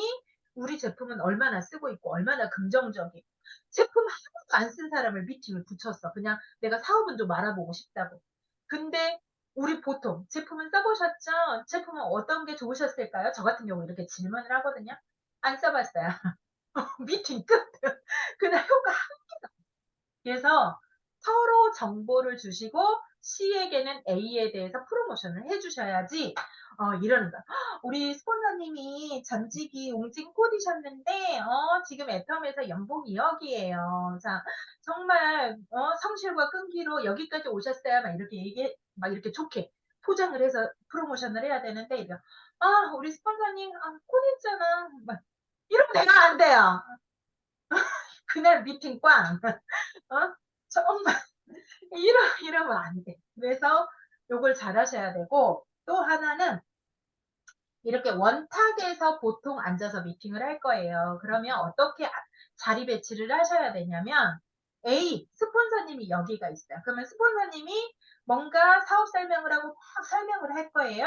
우리 제품은 얼마나 쓰고 있고 얼마나 긍정적이고 제품 하나도 안 쓴 사람을 미팅을 붙였어. 그냥 내가 사업은 좀 알아보고 싶다고. 근데 우리 보통 제품은 써보셨죠? 제품은 어떤 게 좋으셨을까요? 저 같은 경우 이렇게 질문을 하거든요. 안 써봤어요. 미팅 끝. 그날 효과 그래서 서로 정보를 주시고 C에게는 A에 대해서 프로모션을 해주셔야지 이러는 거야. 우리 스폰서님이 전직이 웅진 코디셨는데 지금 애텀에서 연봉 2억이에요. 자 정말 성실과 끈기로 여기까지 오셨어야 막 이렇게 좋게 포장을 해서 프로모션을 해야 되는데 우리 스폰서님 코디했잖아. 막 이러면 내가 안 돼요. 그날 미팅 꽝. 정말 이러면 안 돼. 그래서 요걸 잘 하셔야 되고 또 하나는 이렇게 원탁에서 보통 앉아서 미팅을 할 거예요. 그러면 어떻게 자리 배치를 하셔야 되냐면 A 스폰서님이 여기가 있어요. 그러면 스폰서님이 뭔가 사업 설명을 하고 막 설명을 할 거예요.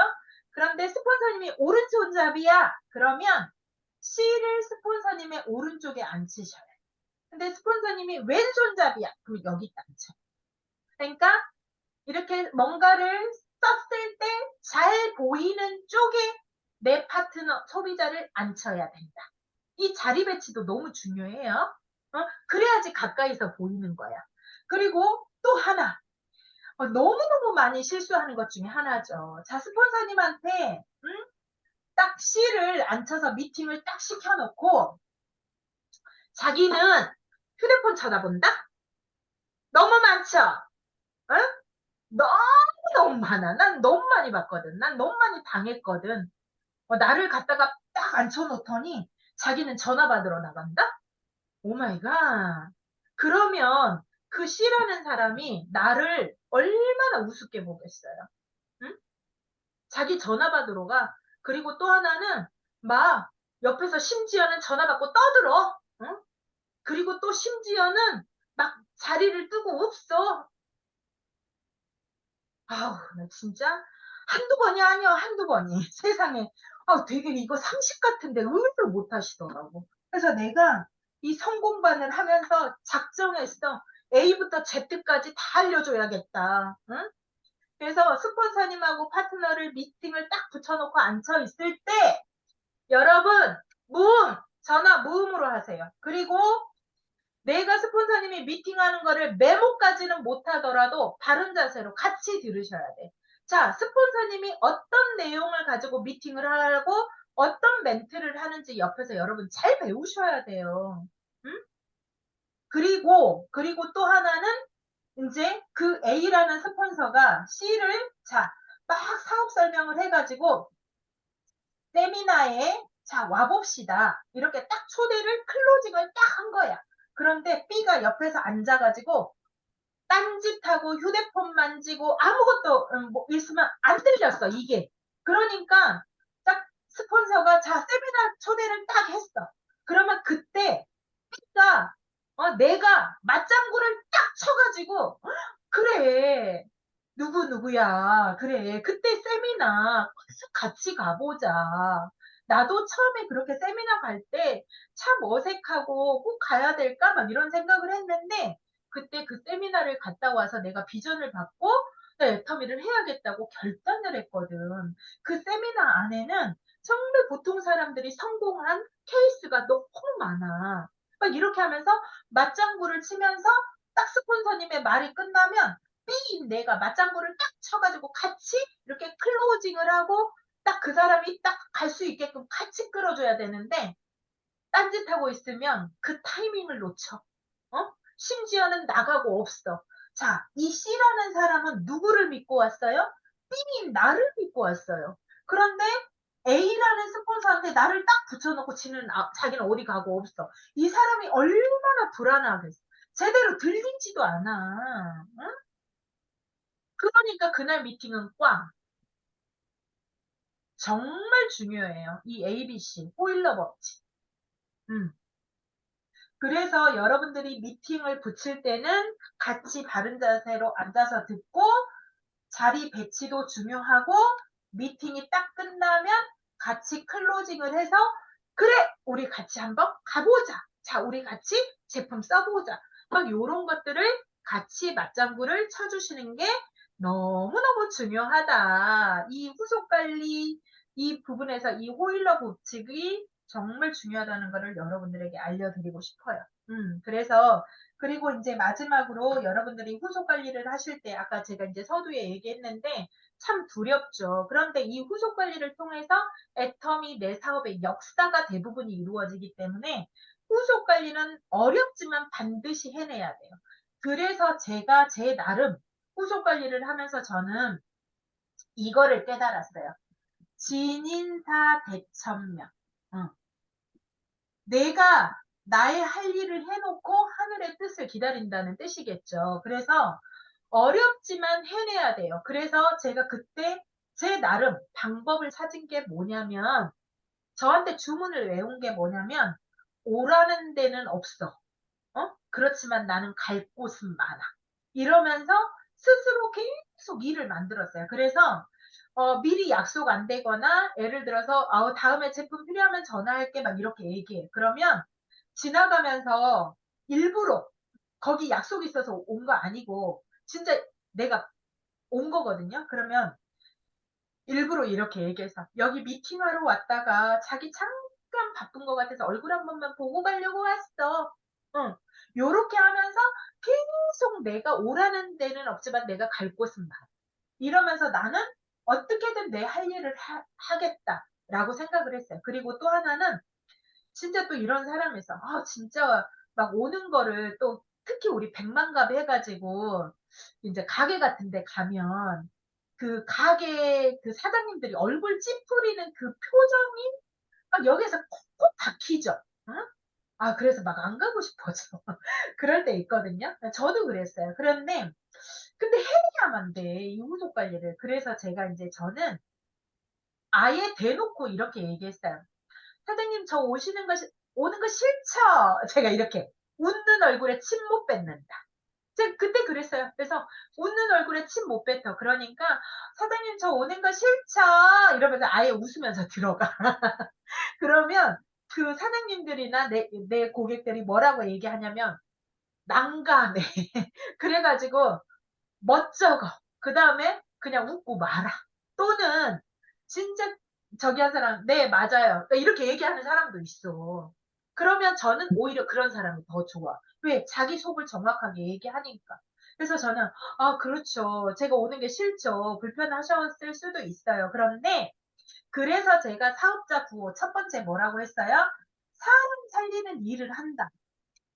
그런데 스폰서님이 오른손잡이야. 그러면 C를 스폰서님의 오른쪽에 앉히셔요. 근데 스폰서님이 왼손잡이야. 그럼 여기 앉혀. 그러니까 이렇게 뭔가를 썼을 때 잘 보이는 쪽에 내 파트너, 소비자를 앉혀야 된다. 이 자리 배치도 너무 중요해요. 그래야지 가까이서 보이는 거야. 그리고 또 하나, 너무너무 많이 실수하는 것 중에 하나죠. 자, 스폰서님한테, 딱 C를 앉혀서 미팅을 딱 시켜놓고, 자기는 휴대폰 쳐다본다? 너무 많죠? 응? 너무 많아. 난 너무 많이 봤거든. 난 너무 많이 당했거든. 나를 갖다가 딱 앉혀놓더니 자기는 전화 받으러 나간다? 오마이갓. 그러면 그 C라는 사람이 나를 얼마나 우습게 보겠어요. 응? 자기 전화 받으러 가. 그리고 또 하나는 막 옆에서 심지어는 전화 받고 떠들어. 응? 그리고 또 심지어는 막 자리를 뜨고 없어. 아우, 나 진짜 한두 번이 아니야, 한두 번이. 세상에. 아, 되게 이거 상식 같은데 의외로 못 하시더라고. 그래서 내가 이 성공반을 하면서 작정했어. A부터 Z까지 다 알려줘야겠다. 응? 그래서 스폰서님하고 파트너를 미팅을 딱 붙여놓고 앉혀 있을 때, 여러분, 무음! 전화 무음으로 하세요. 그리고 내가 스폰서님이 미팅하는 거를 메모까지는 못하더라도 바른 자세로 같이 들으셔야 돼. 자, 스폰서님이 어떤 내용을 가지고 미팅을 하고 어떤 멘트를 하는지 옆에서 여러분 잘 배우셔야 돼요. 응? 그리고 또 하나는 이제 그 A라는 스폰서가 C를 자, 막 사업 설명을 해가지고 세미나에 자, 와봅시다. 이렇게 딱 초대를 클로징을 딱 한 거야. 그런데 B가 옆에서 앉아가지고 딴짓하고 휴대폰 만지고 아무것도 뭐 있으면 안 들렸어, 이게. 그러니까 딱 스폰서가 자, 세미나 초대를 딱 했어. 그러면 그때 B가 내가 맞장구를 딱 쳐가지고 그래. 누구야. 그래. 그때 세미나 같이 가보자. 나도 처음에 그렇게 세미나 갈 때 참 어색하고 꼭 가야 될까? 막 이런 생각을 했는데 그때 그 세미나를 갔다 와서 내가 비전을 받고 애터미를 해야겠다고 결단을 했거든. 그 세미나 안에는 정말 보통 사람들이 성공한 케이스가 너무 많아. 막 이렇게 하면서 맞장구를 치면서 딱 스폰서님의 말이 끝나면 삐 내가 맞장구를 딱 쳐가지고 같이 이렇게 클로징을 하고 딱 그 사람이 딱 갈 수 있게끔 같이 끌어줘야 되는데 딴짓하고 있으면 그 타이밍을 놓쳐. 심지어는 나가고 없어. 자, 이 C라는 사람은 누구를 믿고 왔어요? B인 나를 믿고 왔어요. 그런데 A라는 스폰서한테 나를 딱 붙여놓고 자기는 어디 가고 없어. 이 사람이 얼마나 불안하겠어. 제대로 들리지도 않아. 응? 그러니까 그날 미팅은 꽝. 정말 중요해요. 이 ABC, 호일러 법칙. 음. 그래서 여러분들이 미팅을 붙일 때는 같이 바른 자세로 앉아서 듣고 자리 배치도 중요하고 미팅이 딱 끝나면 같이 클로징을 해서 그래 우리 같이 한번 가보자. 자 우리 같이 제품 써보자. 막 이런 것들을 같이 맞장구를 쳐주시는 게 너무너무 중요하다. 이 후속 관리 이 부분에서 이 호일러 법칙이 정말 중요하다는 것을 여러분들에게 알려드리고 싶어요. 그래서 그리고 이제 마지막으로 여러분들이 후속 관리를 하실 때 아까 제가 이제 서두에 얘기했는데 참 두렵죠. 그런데 이 후속 관리를 통해서 애터미 내 사업의 역사가 대부분이 이루어지기 때문에 후속 관리는 어렵지만 반드시 해내야 돼요. 그래서 제가 제 나름 후속 관리를 하면서 저는 이거를 깨달았어요. 진인사 대천명. 응. 내가 나의 할 일을 해놓고 하늘의 뜻을 기다린다는 뜻이겠죠. 그래서 어렵지만 해내야 돼요. 그래서 제가 그때 제 나름 방법을 찾은 게 뭐냐면 저한테 주문을 외운 게 뭐냐면 오라는 데는 없어. 그렇지만 나는 갈 곳은 많아. 이러면서 스스로 계속 일을 만들었어요. 그래서 미리 약속 안 되거나 예를 들어서 다음에 제품 필요하면 전화할게 막 이렇게 얘기해. 그러면 지나가면서 일부러 거기 약속 있어서 온 거 아니고 진짜 내가 온 거거든요. 그러면 일부러 이렇게 얘기해서 여기 미팅하러 왔다가 자기 잠깐 바쁜 것 같아서 얼굴 한 번만 보고 가려고 왔어. 응. 요렇게 하면서 계속 내가 오라는 데는 없지만 내가 갈 곳은 많아. 이러면서 나는 어떻게든 내 할 일을 하겠다라고 생각을 했어요. 그리고 또 하나는 진짜 또 이런 사람이 있어. 진짜 막 오는 거를 또 특히 우리 백만갑 해가지고 이제 가게 같은 데 가면 그 가게 그 사장님들이 얼굴 찌푸리는 그 표정이 막 여기서 콕콕 박히죠. 응? 그래서 막 안 가고 싶어져. 그럴 때 있거든요. 저도 그랬어요. 그런데 근데 해야만 돼. 이 후속 관리를. 그래서 제가 이제 저는 아예 대놓고 이렇게 얘기했어요. 사장님 저 오는 거 싫죠? 제가 이렇게 웃는 얼굴에 침 못 뱉는다. 제가 그때 그랬어요. 그래서 웃는 얼굴에 침 못 뱉어. 그러니까 사장님 저 오는 거 싫죠? 이러면서 아예 웃으면서 들어가. 그러면 그 사장님들이나 내 고객들이 뭐라고 얘기하냐면 난감해. 그래가지고 멋쩍어. 그 다음에 그냥 웃고 말아. 또는 진짜 저기 한 사람, 네, 맞아요. 그러니까 이렇게 얘기하는 사람도 있어. 그러면 저는 오히려 그런 사람이 더 좋아. 왜? 자기 속을 정확하게 얘기하니까. 그래서 저는, 아, 그렇죠. 제가 오는 게 싫죠. 불편하셨을 수도 있어요. 그런데, 그래서 제가 사업자 구호 첫 번째 뭐라고 했어요? 사람 살리는 일을 한다.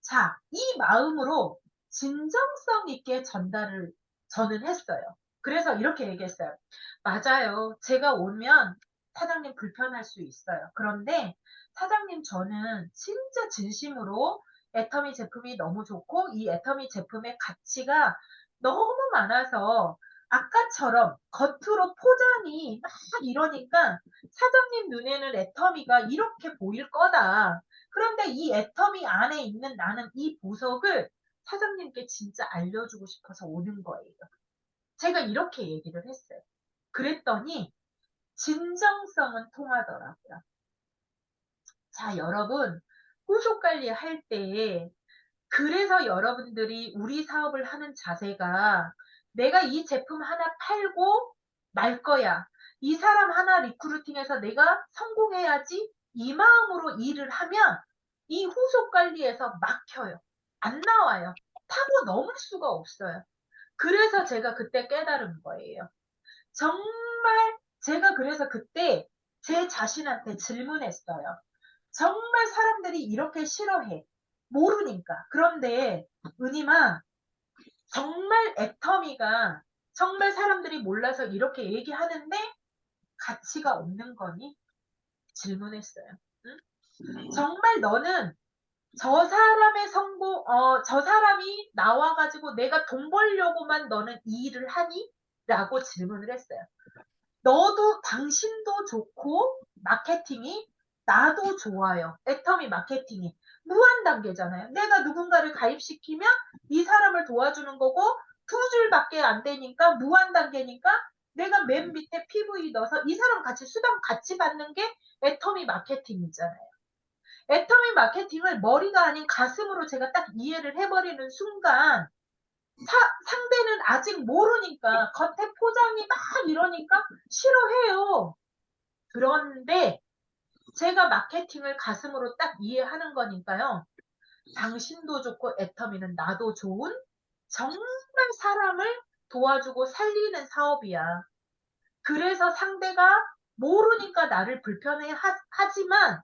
자, 이 마음으로 진정성 있게 전달을 저는 했어요. 그래서 이렇게 얘기했어요. 맞아요. 제가 오면 사장님 불편할 수 있어요. 그런데 사장님 저는 진짜 진심으로 애터미 제품이 너무 좋고 이 애터미 제품의 가치가 너무 많아서 아까처럼 겉으로 포장이 막 이러니까 사장님 눈에는 애터미가 이렇게 보일 거다. 그런데 이 애터미 안에 있는 나는 이 보석을 사장님께 진짜 알려주고 싶어서 오는 거예요. 제가 이렇게 얘기를 했어요. 그랬더니 진정성은 통하더라고요. 자, 여러분, 후속 관리할 때 그래서 여러분들이 우리 사업을 하는 자세가 내가 이 제품 하나 팔고 말 거야. 이 사람 하나 리크루팅해서 내가 성공해야지. 이 마음으로 일을 하면 이 후속 관리에서 막혀요. 안 나와요. 타고 넘을 수가 없어요. 그래서 제가 그때 깨달은 거예요. 정말 제가 그래서 그때 제 자신한테 질문했어요. 정말 사람들이 이렇게 싫어해. 모르니까. 그런데 은희마 정말 애터미가 정말 사람들이 몰라서 이렇게 얘기하는데 가치가 없는 거니? 질문했어요. 응? 정말 너는 저 사람의 성공, 저 사람이 나와가지고 내가 돈 벌려고만 너는 이 일을 하니? 라고 질문을 했어요. 너도 당신도 좋고 마케팅이 나도 좋아요. 애터미 마케팅이 무한 단계잖아요. 내가 누군가를 가입시키면 이 사람을 도와주는 거고 두 줄밖에 안 되니까 무한 단계니까 내가 맨 밑에 PV 넣어서 이 사람 같이 수당 같이 받는 게 애터미 마케팅이잖아요. 애터미 마케팅을 머리가 아닌 가슴으로 제가 딱 이해를 해버리는 순간 상대는 아직 모르니까 겉에 포장이 막 이러니까 싫어해요. 그런데 제가 마케팅을 가슴으로 딱 이해하는 거니까요. 당신도 좋고 애터미는 나도 좋은 정말 사람을 도와주고 살리는 사업이야. 그래서 상대가 모르니까 나를 불편해 하지만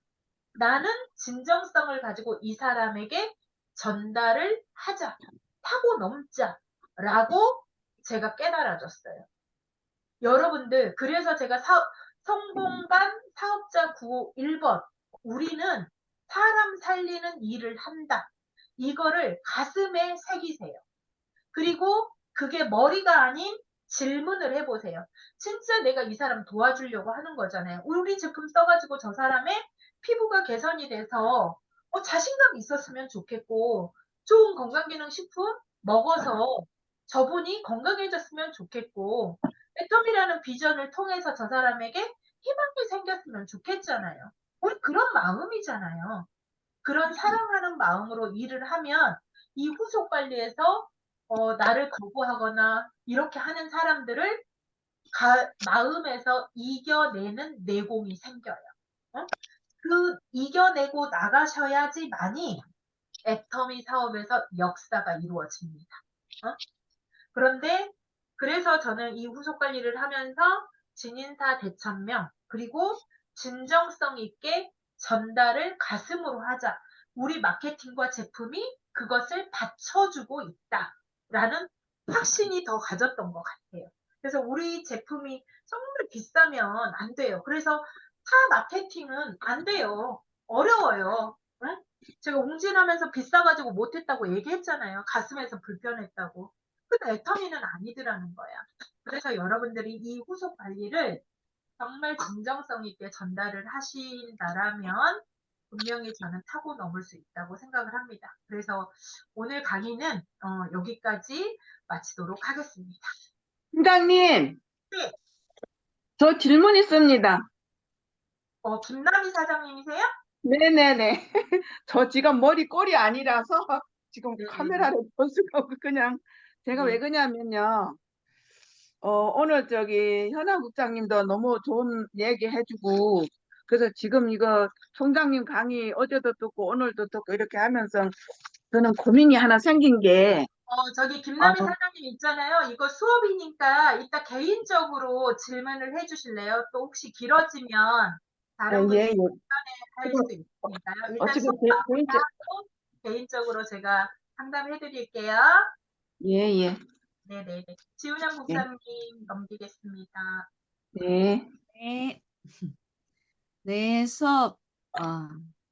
나는 진정성을 가지고 이 사람에게 전달을 하자. 타고 넘자. 라고 제가 깨달아졌어요. 여러분들, 그래서 제가 성공반 사업자 구호 1번. 우리는 사람 살리는 일을 한다. 이거를 가슴에 새기세요. 그리고 그게 머리가 아닌 질문을 해보세요. 진짜 내가 이 사람 도와주려고 하는 거잖아요. 우리 제품 써가지고 저 사람의 피부가 개선이 돼서 자신감 있었으면 좋겠고 좋은 건강기능식품 먹어서 저분이 건강해졌으면 좋겠고 애텀이라는 비전을 통해서 저 사람에게 희망이 생겼으면 좋겠잖아요. 우리 그런 마음이잖아요. 그런 사랑하는 마음으로 일을 하면 이 후속 관리에서 나를 거부하거나 이렇게 하는 사람들을 마음에서 이겨내는 내공이 생겨요. 어? 그 이겨내고 나가셔야지만이 애터미 사업에서 역사가 이루어집니다. 어? 그런데 그래서 저는 이 후속 관리를 하면서 진인사 대천명 그리고 진정성 있게 전달을 가슴으로 하자. 우리 마케팅과 제품이 그것을 받쳐주고 있다라는 확신이 더 가졌던 것 같아요. 그래서 우리 제품이 정말 비싸면 안 돼요. 그래서 타 마케팅은 안 돼요. 어려워요. 응? 제가 웅진하면서 비싸가지고 못했다고 얘기했잖아요. 가슴에서 불편했다고. 근데 애터미는 아니더라는 거야. 그래서 여러분들이 이 후속 관리를 정말 진정성 있게 전달을 하신다라면 분명히 저는 타고 넘을 수 있다고 생각을 합니다. 그래서 오늘 강의는 여기까지 마치도록 하겠습니다. 팀장님, 네, 저 질문 있습니다. 김남희 사장님이세요? 네네네. 저 지금 머리 꼴이 아니라서 지금 네, 카메라를 볼 수가 없고 그냥 제가 네. 왜 그러냐면요. 오늘 저기 현황 국장님도 너무 좋은 얘기 해주고 그래서 지금 이거 총장님 강의 어제도 듣고 오늘도 듣고 이렇게 하면서 저는 고민이 하나 생긴 게 저기 김남희 어, 사장님 있잖아요. 이거 수업이니까 이따 개인적으로 질문을 해주실래요? 또 혹시 길어지면 다른 분이 예, 예. 할 수도 있으니까요. 일단 어차피 수업 개인적, 하고 개인적으로 제가 상담해 드릴게요. 예, 예, 네네네. 지훈영 예, 목사님 넘기겠습니다. 네, 네. 네, 수업,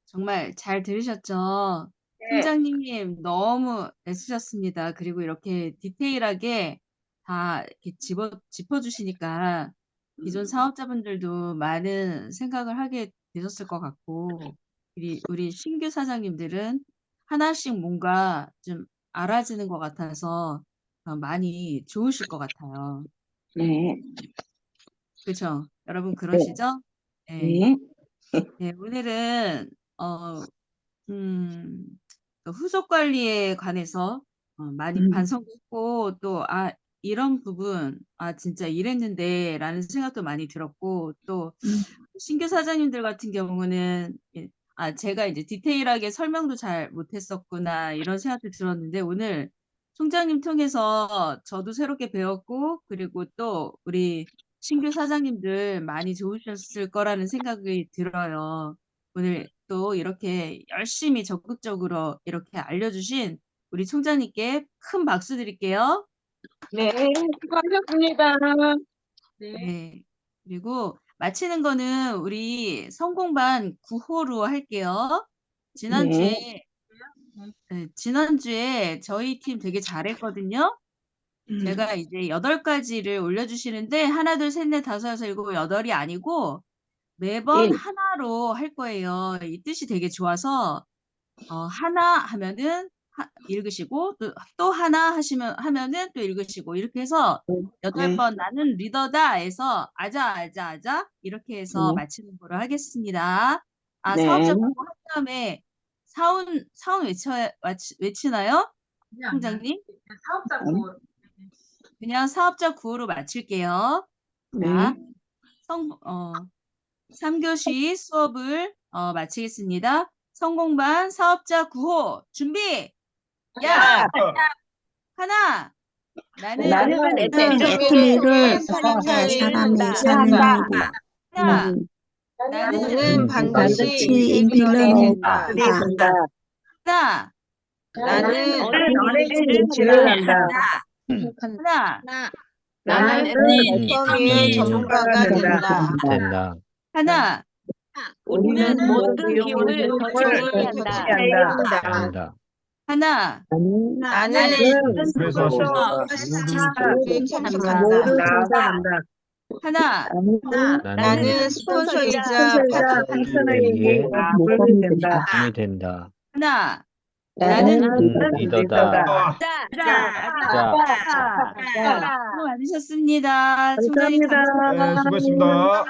정말 잘 들으셨죠? 네, 팀장님 너무 애쓰셨습니다. 그리고 이렇게 디테일하게 다 이렇게 짚어주시니까 기존 사업자분들도 많은 생각을 하게 되셨을 것 같고, 우리 신규 사장님들은 하나씩 뭔가 좀 알아지는 것 같아서 많이 좋으실 것 같아요. 네, 그렇죠? 여러분 네, 그러시죠? 네. 네, 네, 오늘은 음, 그 후속 관리에 관해서 많이 음, 반성했고 또 이런 부분 진짜 이랬는데라는 생각도 많이 들었고 또 음, 신규 사장님들 같은 경우는 제가 이제 디테일하게 설명도 잘 못했었구나 이런 생각도 들었는데 오늘 총장님 통해서 저도 새롭게 배웠고 그리고 또 우리 신규 사장님들 많이 좋으셨을 거라는 생각이 들어요. 오늘 또 이렇게 열심히 적극적으로 이렇게 알려주신 우리 총장님께 큰 박수 드릴게요. 네, 수고하셨습니다. 네. 네. 그리고 마치는 거는 우리 성공반 9호로 할게요. 네, 지난주에 저희 팀 되게 잘했거든요. 제가 이제 8가지를 올려주시는데 하나, 둘, 셋, 넷, 다섯, 여섯, 일곱, 여덟이 아니고 매번 일, 하나로 할 거예요. 이 뜻이 되게 좋아서 하나 하면은 읽으시고 또 하나 하면은 또 읽으시고 이렇게 해서 네, 8번 나는 리더다 해서 아자 이렇게 해서 네, 마치는 거로 하겠습니다. 네, 사업자 보고 한 다음에 사운 외치나요? 그냥 총장님? 사업자 구호. 그냥 사업자 구호로 마칠게요. 자, 네, 3교시 수업을 마치겠습니다. 성공반 사업자 구호 준비! 야! 하나! 나는 나는 애터미를 살리는 사람의 일을 삶을 하나! 나는 반드시 인필러를 인필러를 된다. 하나! 나는 어린이를 지원한다. 하나! 나는 애터미의 전문가가 된다. 된다. 하나! 우리는 모든 기업을 더 좋게 한다. 한다. 하나! 나는 그래서 모든 성장한다. 하나! 나는 스폰서이자 파트너에게 목감이 된다. 힘이 된다. 하나! 나는 리더다. 수고 많으셨습니다. 총장님 감사합니다. 네, 수고했습니다.